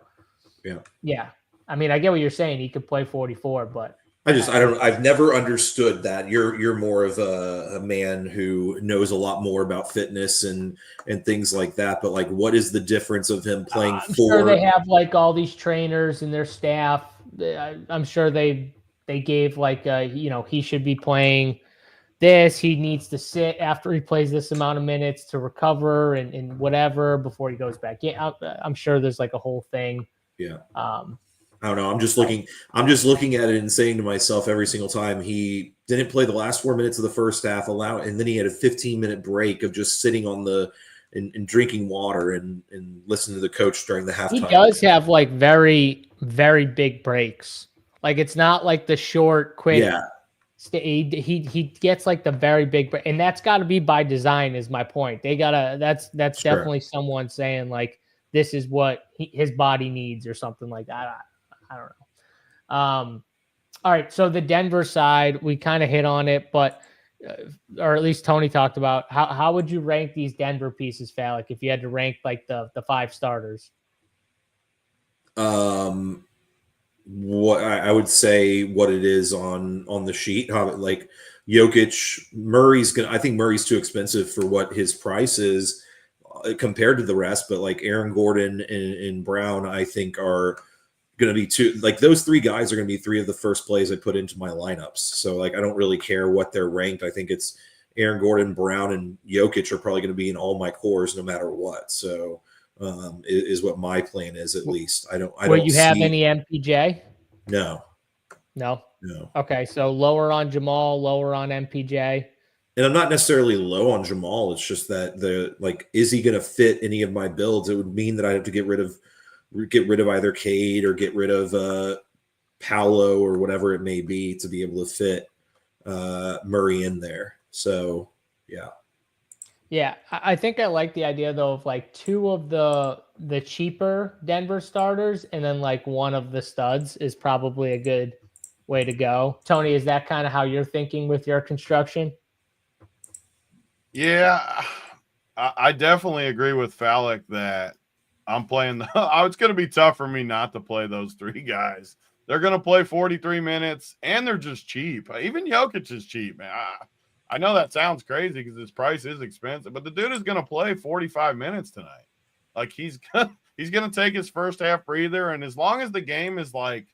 yeah. I mean, I get what you're saying. He could play 44, but I've never understood that. You're more of a man who knows a lot more about fitness and things like that. But like, what is the difference of him playing I'm four? sure they have like all these trainers and their staff. I'm sure they gave like he should be playing this. He needs to sit after he plays this amount of minutes to recover and whatever before he goes back in. I'm sure there's like a whole thing. Yeah. I don't know. I'm just looking at it and saying to myself every single time he didn't play the last 4 minutes of the first half, and then he had a 15-minute break of just sitting on and drinking water and listening to the coach during the halftime. He does have like very, very big breaks. Like it's not like the short, quick. Yeah. He gets like the very big break, and that's got to be by design. Is my point. That's sure. Definitely someone saying like this is what his body needs or something like that. I don't know. All right. So the Denver side, we kind of hit on it, but, or at least Tony talked about how would you rank these Denver pieces, Falik, if you had to rank like the 5 starters? What I would say what it is on the sheet, like Jokic, I think Murray's too expensive for what his price is compared to the rest, but like Aaron Gordon and Brown, I think are going to be two, like those 3 guys are going to be 3 of the first plays I put into my lineups. So like, I don't really care what they're ranked. I think it's Aaron Gordon, Brown, and Jokic are probably going to be in all my cores no matter what. So is what my plan is, at least. I don't you have any MPJ? No. Okay. So lower on Jamal, lower on MPJ. And I'm not necessarily low on Jamal. It's just that is he going to fit any of my builds? It would mean that I have to get rid of either Cade or get rid of Paolo or whatever it may be to be able to fit Murray in there. So, yeah. Yeah, I think I like the idea, though, of like 2 of the cheaper Denver starters and then like 1 of the studs is probably a good way to go. Tony, is that kind of how you're thinking with your construction? Yeah, I definitely agree with Fallick that I'm playing it's going to be tough for me not to play those three guys. They're going to play 43 minutes, and they're just cheap. Even Jokic is cheap, man. I know that sounds crazy because his price is expensive, but the dude is going to play 45 minutes tonight. Like, he's going to take his first half breather, and as long as the game is like,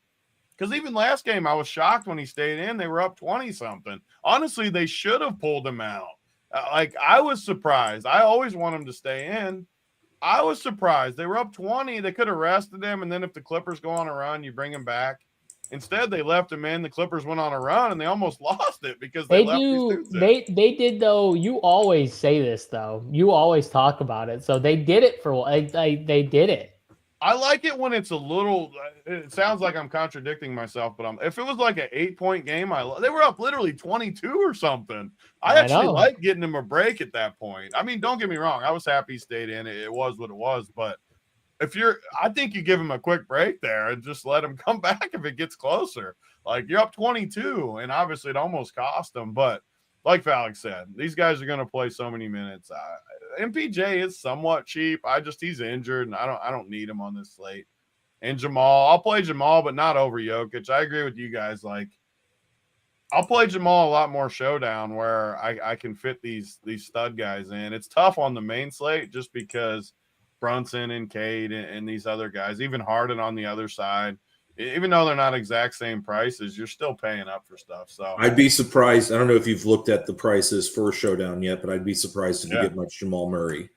because even last game I was shocked when he stayed in. They were up 20-something. Honestly, they should have pulled him out. Like, I was surprised. I always want him to stay in. I was surprised. They were up 20. They could have rested him, and then if the Clippers go on a run, you bring him back. Instead, they left him in. The Clippers went on a run, and they almost lost it because they left do. They did, though. You always say this, though. You always talk about it. So they did it for they did it. I like it when it's a little. It sounds like I'm contradicting myself, but if it was like an 8-point game, they were up literally 22 or something. I actually like getting him a break at that point. I mean, don't get me wrong. I was happy he stayed in. It was what it was, but I think you give him a quick break there and just let him come back if it gets closer. Like, you're up 22, and obviously it almost cost them. But like Fallick said, these guys are going to play so many minutes. MPJ is somewhat cheap. He's injured, and I don't need him on this slate. And Jamal, I'll play Jamal, but not over Jokic. I agree with you guys. Like, I'll play Jamal a lot more Showdown where I can fit these stud guys in. It's tough on the main slate just because Brunson and Cade and these other guys, even Harden on the other side, even though they're not exact same prices, you're still paying up for stuff. So I'd be surprised. I don't know if you've looked at the prices for Showdown yet, but I'd be surprised if you get much Jamal Murray.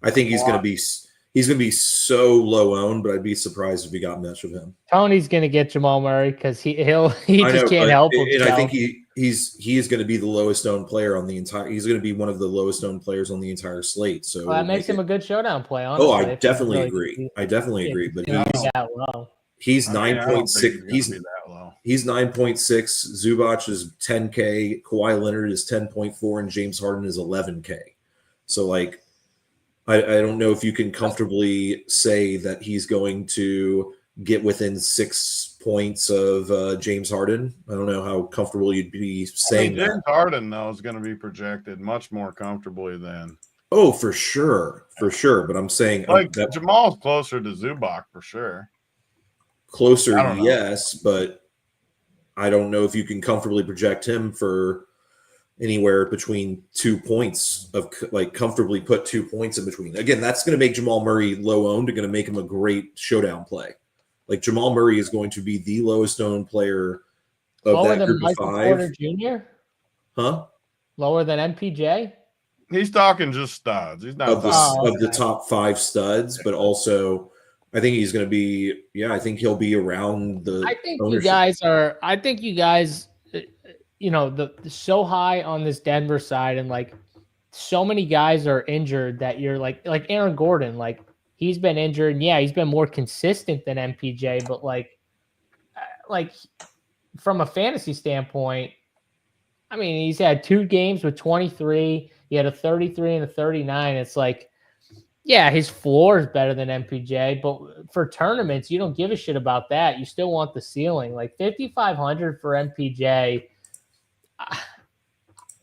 I think he's going to be so low owned, but I'd be surprised if you got much of him. Tony's going to get Jamal Murray because he just can't help himself. And I think he is going to be the lowest owned player on the entire. He's going to be one of the lowest owned players on the entire slate. So that makes him a good Showdown play. Honestly, I definitely agree. I definitely agree. But he's 9.6. He's 9.6. Zubac is 10K. Kawhi Leonard is 10.4, and James Harden is 11K. So, like, I don't know if you can comfortably say that he's going to get within 6 points of James Harden. I don't know how comfortable you'd be saying James Harden, though, is going to be projected much more comfortably than. Oh, for sure. But I'm saying that Jamal's closer to Zubac for sure. Closer, yes, but I don't know if you can comfortably project him for anywhere between 2 points of comfortably put 2 points in between. Again, that's going to make Jamal Murray low owned and going to make him a great Showdown play. Like, Jamal Murray is going to be the lowest owned player of that group of five. Porter Jr.? Huh? Lower than MPJ? He's talking just studs. He's not of the top 5 studs, but also I think he's going to be. Yeah, I think he'll be around the. I think ownership. You guys. The so high on this Denver side, and like so many guys are injured that you're like Aaron Gordon, like he's been injured, and yeah, he's been more consistent than MPJ, but like from a fantasy standpoint, I mean, he's had 2 games with 23, he had a 33 and a 39. It's like, yeah, his floor is better than MPJ, but for tournaments, you don't give a shit about that. You still want the ceiling. Like 5,500 for MPJ.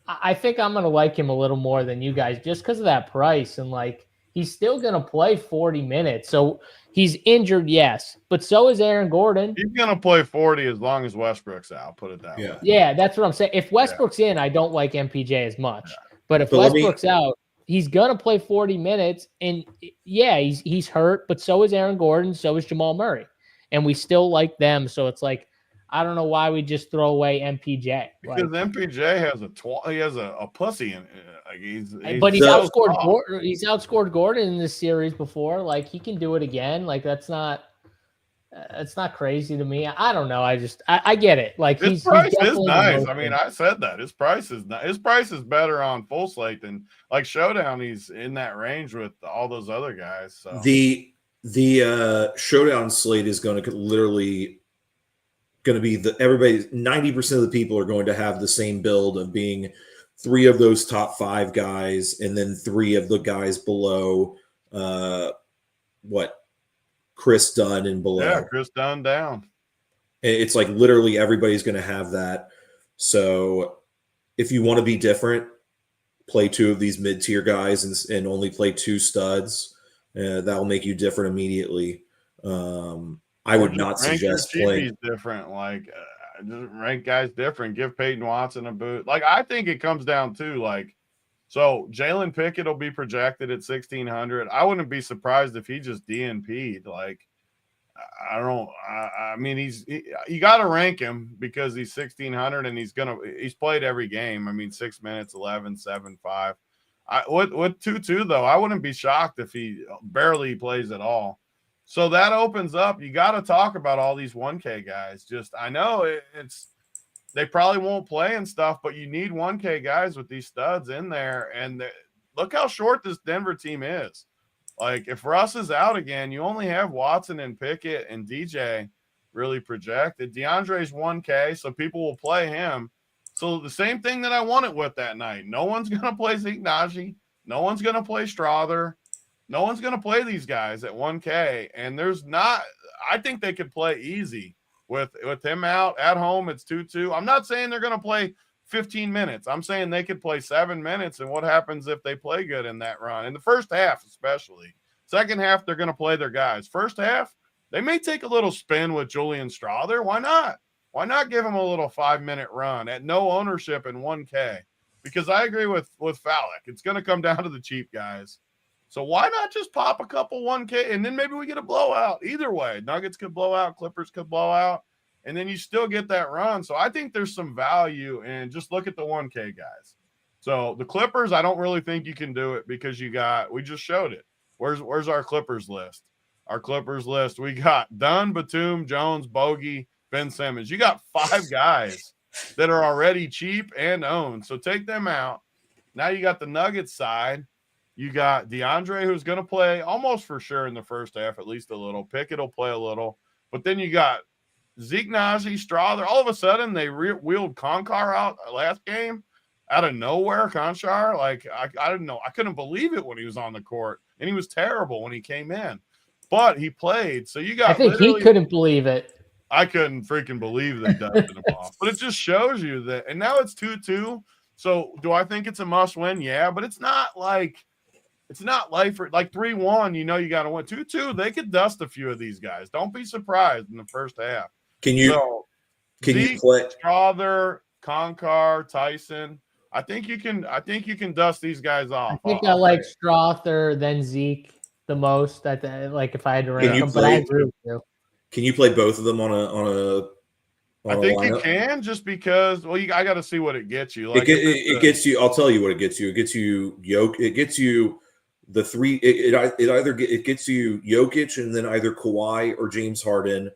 I think I'm going to like him a little more than you guys just because of that price. And like, he's still going to play 40 minutes. So he's injured, yes, but so is Aaron Gordon. He's going to play 40 as long as Westbrook's out, put it that way. Yeah, that's what I'm saying. If Westbrook's in, I don't like MPJ as much. But if Westbrook's out, he's going to play 40 minutes. And yeah, he's hurt, but so is Aaron Gordon, so is Jamal Murray. And we still like them. So it's like, I don't know why we just throw away MPJ. Because MPJ has a pussy in it. But he's outscored Gordon. He's outscored Gordon in this series before. Like, he can do it again. Like, that's not crazy to me. I don't know. I get it. Like, his price is nice. I mean, I said that his price is better on full slate than like Showdown. He's in that range with all those other guys. So the Showdown slate is going to literally. Going to be 90% of the people are going to have the same build of being 3 of those top 5 guys and then 3 of the guys below Chris Dunn and below. Yeah, Chris Dunn down. It's like literally everybody's going to have that. So if you want to be different, play 2 of these mid-tier guys and only play 2 studs. That will make you different immediately. I would not suggest playing different. Like just rank guys different. Give Peyton Watson a boot. Like I think it comes down to like, so Jalen Pickett will be projected at 1,600. I wouldn't be surprised if he just DNP'd. Like I mean, you got to rank him because he's 1,600 and he's played every game. I mean, 6 minutes, 11, 7, 5. With 2-2 though, I wouldn't be shocked if he barely plays at all. So that opens up. You got to talk about all these 1K guys. Just I know they probably won't play and stuff, but you need 1K guys with these studs in there. And look how short this Denver team is. Like if Russ is out again, you only have Watson and Pickett and DJ really projected. DeAndre's 1K, so people will play him. So the same thing that I wanted with that night. No one's going to play Zeke Naji. No one's going to play Strother. No one's going to play these guys at 1K. And I think they could play easy with him out at home. It's 2-2. I'm not saying they're going to play 15 minutes. I'm saying they could play 7 minutes. And what happens if they play good in that run? In the first half, especially. Second half, they're going to play their guys. First half, they may take a little spin with Julian Strother. Why not? Why not give him a little 5-minute run at no ownership in 1K? Because I agree with Fallick. It's going to come down to the cheap guys. So why not just pop a couple 1K and then maybe we get a blowout? Either way, Nuggets could blow out, Clippers could blow out, and then you still get that run. So I think there's some value in just look at the 1K guys. So the Clippers, I don't really think you can do it because we just showed it. Where's our Clippers list? Our Clippers list, we got Dunn, Batum, Jones, Bogey, Ben Simmons. You got 5 guys that are already cheap and owned. So take them out. Now you got the Nuggets side. You got DeAndre, who's going to play almost for sure in the first half, at least a little. Pickett will play a little. But then you got Zeke Naji, Strother. All of a sudden, they wheeled Concar out last game out of nowhere. Conchar, like, I didn't know. I couldn't believe it when he was on the court. And he was terrible when he came in. But he played. So you got I think he couldn't believe it. I couldn't freaking believe they dusted him off. But it just shows you that. And now it's 2-2. So do I think it's a must win? Yeah, but it's not like life or like 3-1. You know, you got to win. 2-2. They could dust a few of these guys. Don't be surprised in the first half. Can you play Strother, Concar, Tyson? I think you can dust these guys off. I think I like Strother, then Zeke the most. Like if I had to rank them, but I agree with you. Can you play both of them on a I think you can just because. Well, I got to see what it gets you. Like it gets you. I'll tell you what it gets you. It gets you It gets you the 3. It gets you Jokic and then either Kawhi or James Harden,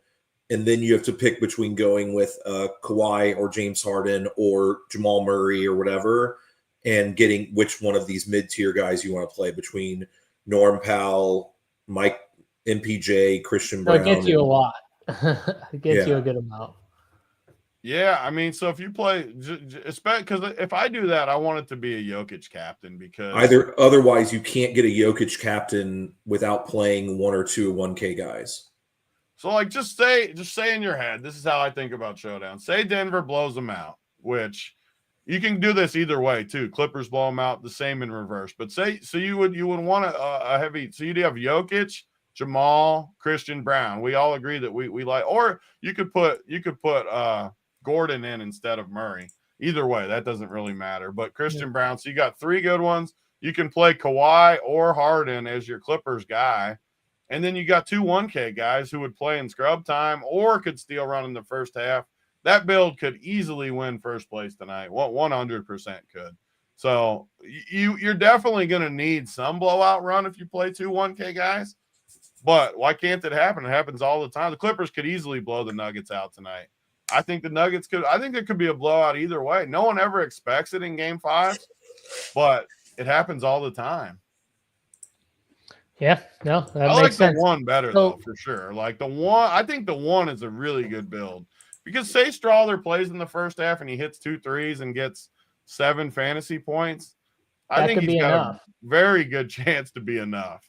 and then you have to pick between going with Kawhi or James Harden or Jamal Murray or whatever, and getting which one of these mid-tier guys you want to play between Norm Powell, Mike MPJ, Christian Brown. It gets you a lot. It gets you a good amount. Yeah, I mean, so if you play, because if I do that, I want it to be a Jokic captain because otherwise you can't get a Jokic captain without playing 1 or 2 1K guys. So like, just say in your head, this is how I think about Showdown. Say Denver blows them out, which you can do this either way too. Clippers blow them out, the same in reverse. But you would want a heavy. So you'd have Jokic, Jamal, Christian Brown. We all agree that we like, or you could put Gordon in instead of Murray. Either way, that doesn't really matter. But Christian Brown, so you got 3 good ones. You can play Kawhi or Harden as your Clippers guy. And then you got 2 1K guys who would play in scrub time or could steal run in the first half. That build could easily win first place tonight. 100% could. So you're definitely going to need some blowout run if you play 2 1K guys. But why can't it happen? It happens all the time. The Clippers could easily blow the Nuggets out tonight. I think the Nuggets could. I think there could be a blowout either way. No one ever expects it in Game 5, but it happens all the time. Yeah, no, that I makes sense. The 1 better though, for sure. Like the 1, I think the 1 is a really good build because say Strother plays in the first half and he hits 2 threes and gets 7 fantasy points. I think he's got a very good chance to be enough.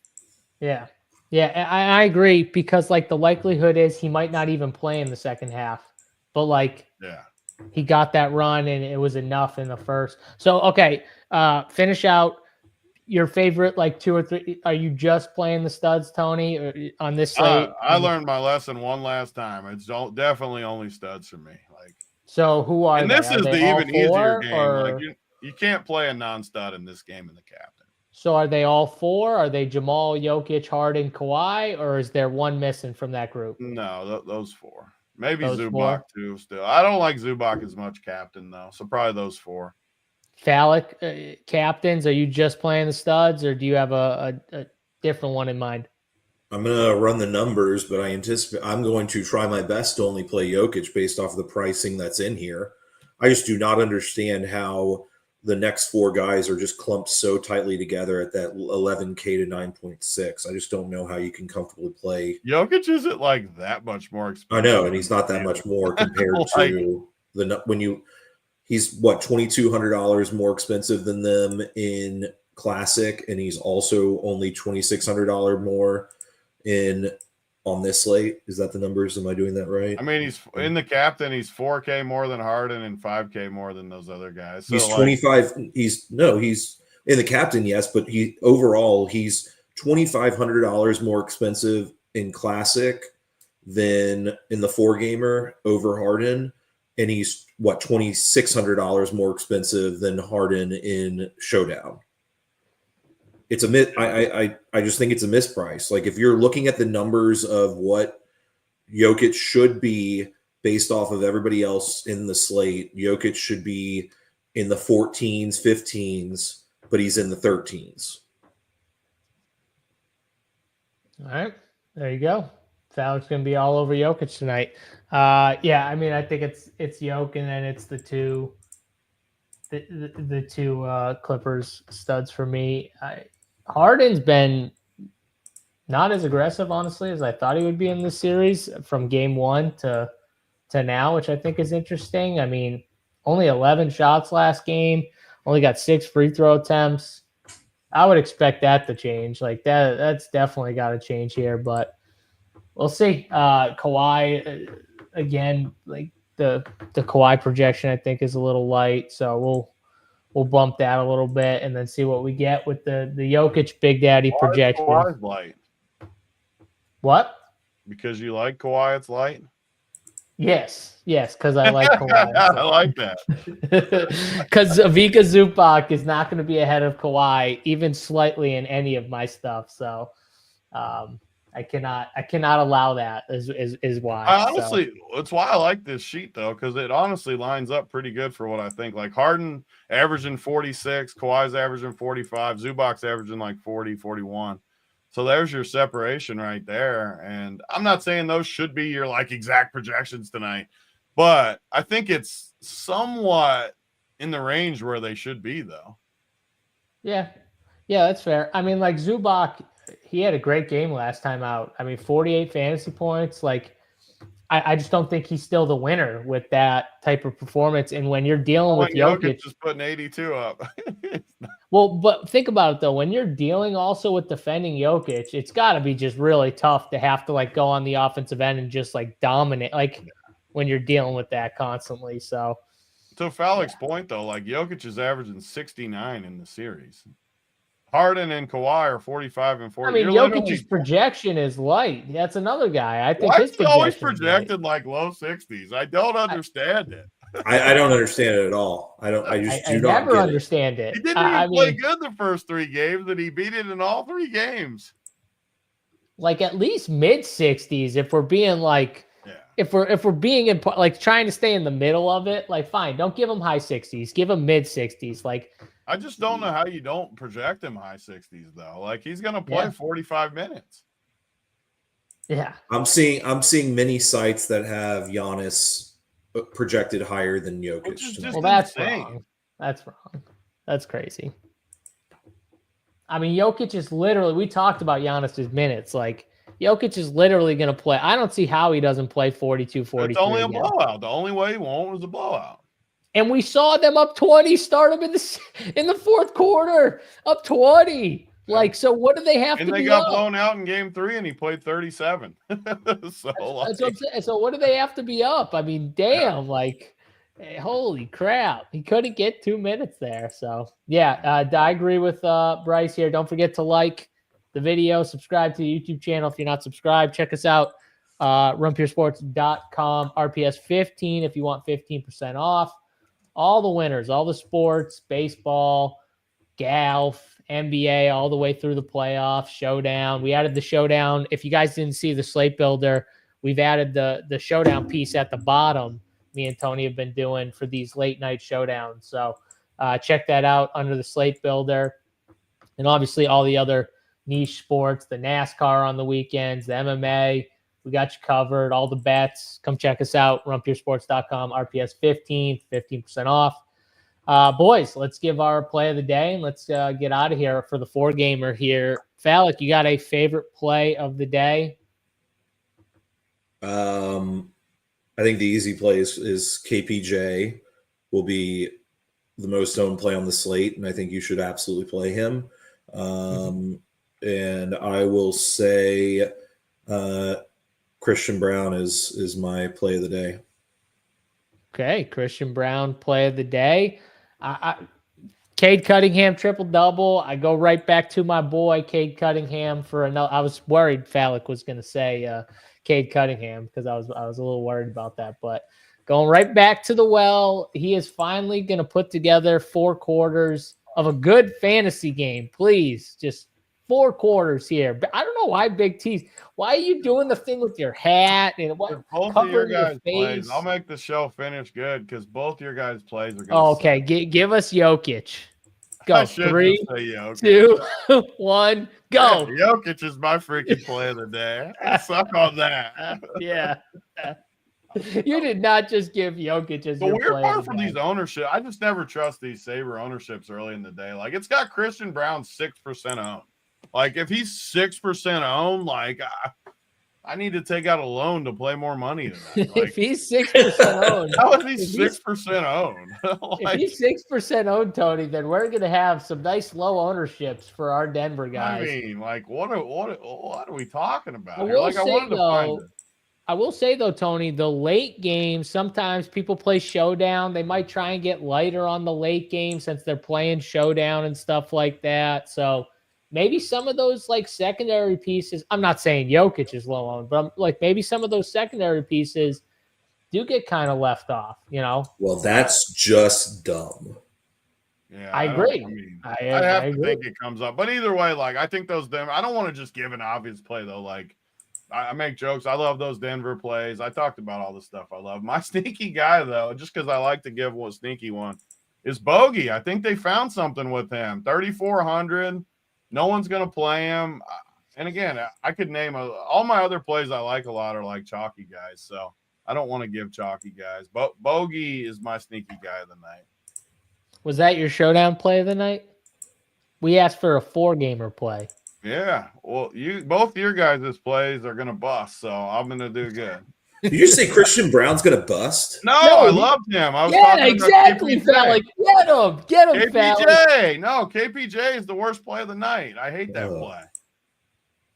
Yeah, I agree because like the likelihood is he might not even play in the second half. but like Yeah. he got that run and it was enough in the first. So okay, finish out your favorite like 2 or 3. Are you just playing the studs, Tony, or on this slate? I learned my lesson one last time. It's definitely only studs for me. Like, So who are and they? this Are is they the all even easier 4, game. or Like you can't play a non-stud in this game in the captain. so are they all 4? Are they Jamal, Jokic, Harden, Kawhi, or is there one missing from that group? No, those 4. Maybe Those Zubac 4? too. Still, I don't like Zubac as much captain though. So probably those 4. Phallic captains, are you just playing the studs, or do you have a different one in mind? I'm gonna run the numbers, but I'm going to try my best to only play Jokic based off of the pricing that's in here. I just do not understand how the next 4 guys are just clumped so tightly together at that 11K to 9.6. I just don't know how you can comfortably play. Jokic isn't like that much more expensive. I know, and he's not that much more compared Like, to he's what, $2,200 more expensive than them in Classic, and he's also only $2,600 more on this slate. Is that the numbers? Am I doing that right? I mean, he's in the captain. He's 4K more than Harden and 5K more than those other guys. So he's 25. He's in the captain, yes, but he's $2,500 more expensive in Classic than in the 4-gamer over Harden, and he's $2,600 more expensive than Harden in Showdown. It's I just think it's a misprice. Like, if you're looking at the numbers of what Jokic should be based off of everybody else in the slate, Jokic should be in the 14s, 15s, but he's in the 13s. All right, there you go. Fallic's going to be all over Jokic tonight. Yeah, I mean, I think it's Jokic, and then it's the two Clippers studs for me. Harden's been not as aggressive, honestly, as I thought he would be in this series from game 1 to now, which I think is interesting. I mean, only 11 shots last game, only got 6 free throw attempts. I would expect that to change. Like that's definitely got to change here, but we'll see. Kawhi, again, like the Kawhi projection, I think, is a little light, so we'll bump that a little bit and then see what we get with the Jokic Big Daddy projection. Kawhi's light. What? Because you like Kawhi, it's light? Yes, because I like Kawhi. I like that. Because Ivica Zubac is not going to be ahead of Kawhi, even slightly, in any of my stuff. So I cannot allow that. Is why. Honestly, it's why I like this sheet though, because it honestly lines up pretty good for what I think. Like Harden averaging 46, Kawhi's averaging 45, Zubac's averaging like 40, 41. So there's your separation right there. And I'm not saying those should be your like exact projections tonight, but I think it's somewhat in the range where they should be though. Yeah, that's fair. I mean, like Zubac, he had a great game last time out. I mean, 48 fantasy points. Like, I just don't think he's still the winner with that type of performance. And when you're dealing with Jokic, just putting 82 up. Well, but think about it though. When you're dealing also with defending Jokic, it's got to be just really tough to have to like go on the offensive end and just like dominate. Like when you're dealing with that constantly. So, to Fallick's point though, like Jokic is averaging 69 in the series. Harden and Kawhi are 45 and 40. I mean, Jokic's projection is light. That's another guy. I think why his is he always projected like low 60s? I don't understand it. I don't understand it at all. I never understand it. He didn't even play good the first 3 games, and he beat it in all 3 games. Like at least mid 60s, if we're being like, if we're being in like trying to stay in the middle of it, like fine, don't give him high 60s, give him mid 60s. Like I just don't know how you don't project him high 60s though. Like he's gonna play 45 minutes. Yeah, I'm seeing many sites that have Giannis projected higher than Jokic. Well, that's wrong. That's wrong. That's crazy. I mean, Jokic is literally. We talked about Giannis's minutes. Like Jokic is literally going to play. I don't see how he doesn't play 42, 43. It's only a blowout. The only way he won't was a blowout. And we saw them up 20, start them in the fourth quarter, up 20. Like, so what do they have And to they be got up? blown out in game 3 and he played 37. So That's what I'm saying. So what do they have to be up? I mean, damn, like, holy crap. He couldn't get 2 minutes there. So, yeah, I agree with Bryce here. Don't forget to like the video, subscribe to the YouTube channel if you're not subscribed. Check us out, runpuresports.com, RPS 15 if you want 15% off. All the winners, all the sports, baseball, golf, NBA, all the way through the playoffs, Showdown. We added the Showdown. If you guys didn't see the Slate Builder, we've added the Showdown piece at the bottom. Me and Tony have been doing for these late night showdowns. So check that out under the Slate Builder. And obviously all the other niche sports, the NASCAR on the weekends, the MMA. We got you covered. All the bets. Come check us out. runpuresports.com, RPS 15% off. Boys, let's give our play of the day and let's get out of here for the 4-gamer here. Falik, you got a favorite play of the day? I think the easy play is KPJ will be the most owned play on the slate, and I think you should absolutely play him. And I will say Christian Brown is my play of the day. Okay, Christian Brown, play of the day. Cade Cunningham, triple-double. I go right back to my boy, Cade Cunningham, for another. I was worried Falik was going to say Cade Cunningham because I was a little worried about that. But going right back to the well, he is finally going to put together 4 quarters of a good fantasy game. Please, just 4 quarters here. But I don't know why Big T's. Why are you doing the thing with your hat and what? Both of your guys' plays. I'll make the show finish good because both your guys' plays are going to okay, give us Jokic. Go. 3, 2, 1, go. Yeah, Jokic is my freaking play of the day. Suck on that. Yeah. You did not just give Jokic as the your weird play part of the for day. these ownership, I just never trust these Saber ownerships early in the day. Like, it's got Christian Brown 6% owned. Like, if he's 6% owned, like, I need to take out a loan to play more money tonight. Like, if he's 6% owned, how is he 6% owned? Like, if he's 6% owned, Tony, then we're gonna have some nice low ownerships for our Denver guys. I mean, like, what are we talking about? I will say though, Tony, the late game, sometimes people play Showdown. They might try and get lighter on the late game since they're playing Showdown and stuff like that. So maybe some of those like secondary pieces, I'm not saying Jokic is low on, but I'm like maybe some of those secondary pieces do get kind of left off, you know? Well, that's just dumb. Yeah, I agree. I have to think it comes up. But either way, like, I think those Denver, I don't want to just give an obvious play though. Like, I make jokes. I love those Denver plays. I talked about all the stuff I love. My sneaky guy, though, just because I like to give one sneaky one, is Bogey. I think they found something with him. 3,400. No one's going to play him. And again, I could name all my other plays I like a lot are like chalky guys. So I don't want to give chalky guys. But Bogey is my sneaky guy of the night. Was that your Showdown play of the night? We asked for a 4-gamer play. Yeah, well, both your guys' plays are gonna bust, so I'm gonna do good. Did you say Christian Brown's gonna bust? No, I loved him. I was talking exactly, about Falik. Get him, KPJ. No, KPJ is the worst play of the night. I hate that play.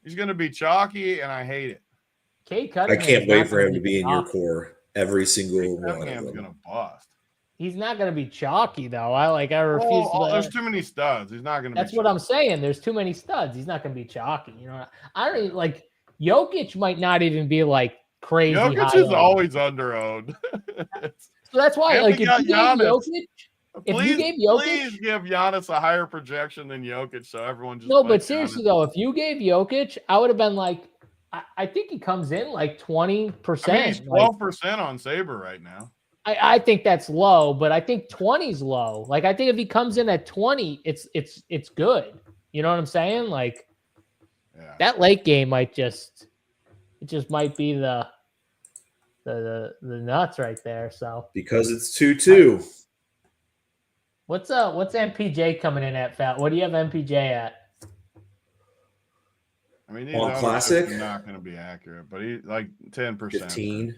He's gonna be chalky, and I hate it. I can't wait for him to be in your core every single one. Cunningham's gonna bust. He's not going to be chalky, though. I refuse to. There's too many studs. He's not going to be. That's what I'm saying. There's too many studs. He's not going to be chalky. You know, I don't even, like Jokic might not even be like crazy. Jokic is always under-owned. So that's why, like, if you gave Jokic, please give Giannis a higher projection than Jokic, so everyone just. No, but seriously though, if you gave Jokic, I would have been like, I think he comes in like 20%. I mean, he's 12% on Saber right now. I think that's low, but I think 20 is low. Like, I think if he comes in at 20, it's good. You know what I'm saying? Like, that late game might just might be the nuts right there. So because it's 2-2. What's MPJ coming in at, Fat? What do you have MPJ at? I mean, on classic, not going to be accurate, but he's like 10%.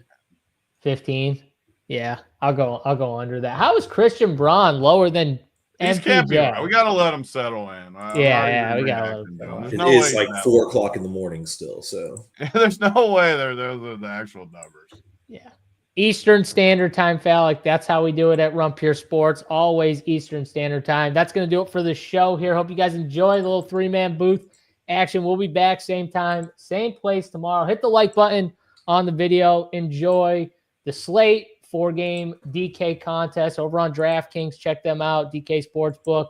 15. Yeah, I'll go under that. How is Christian Braun lower than These can't be MPJ. right. We got to let them settle in. Yeah, we got to let them settle in. There's It no is way like 4 o'clock in the morning still. So there's no way those are the actual numbers. Yeah. Eastern Standard Time, Falik. That's how we do it at Rumpier Sports. Always Eastern Standard Time. That's going to do it for the show here. Hope you guys enjoy the little 3-man booth action. We'll be back same time, same place tomorrow. Hit the like button on the video. Enjoy the Slate 4-game DK contest over on DraftKings. Check them out, DK Sportsbook,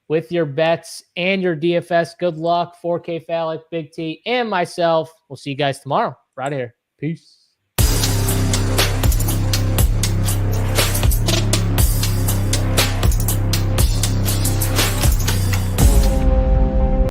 with your bets and your DFS. Good luck, 4K Falik, Big T, and myself. We'll see you guys tomorrow. Right here. Peace.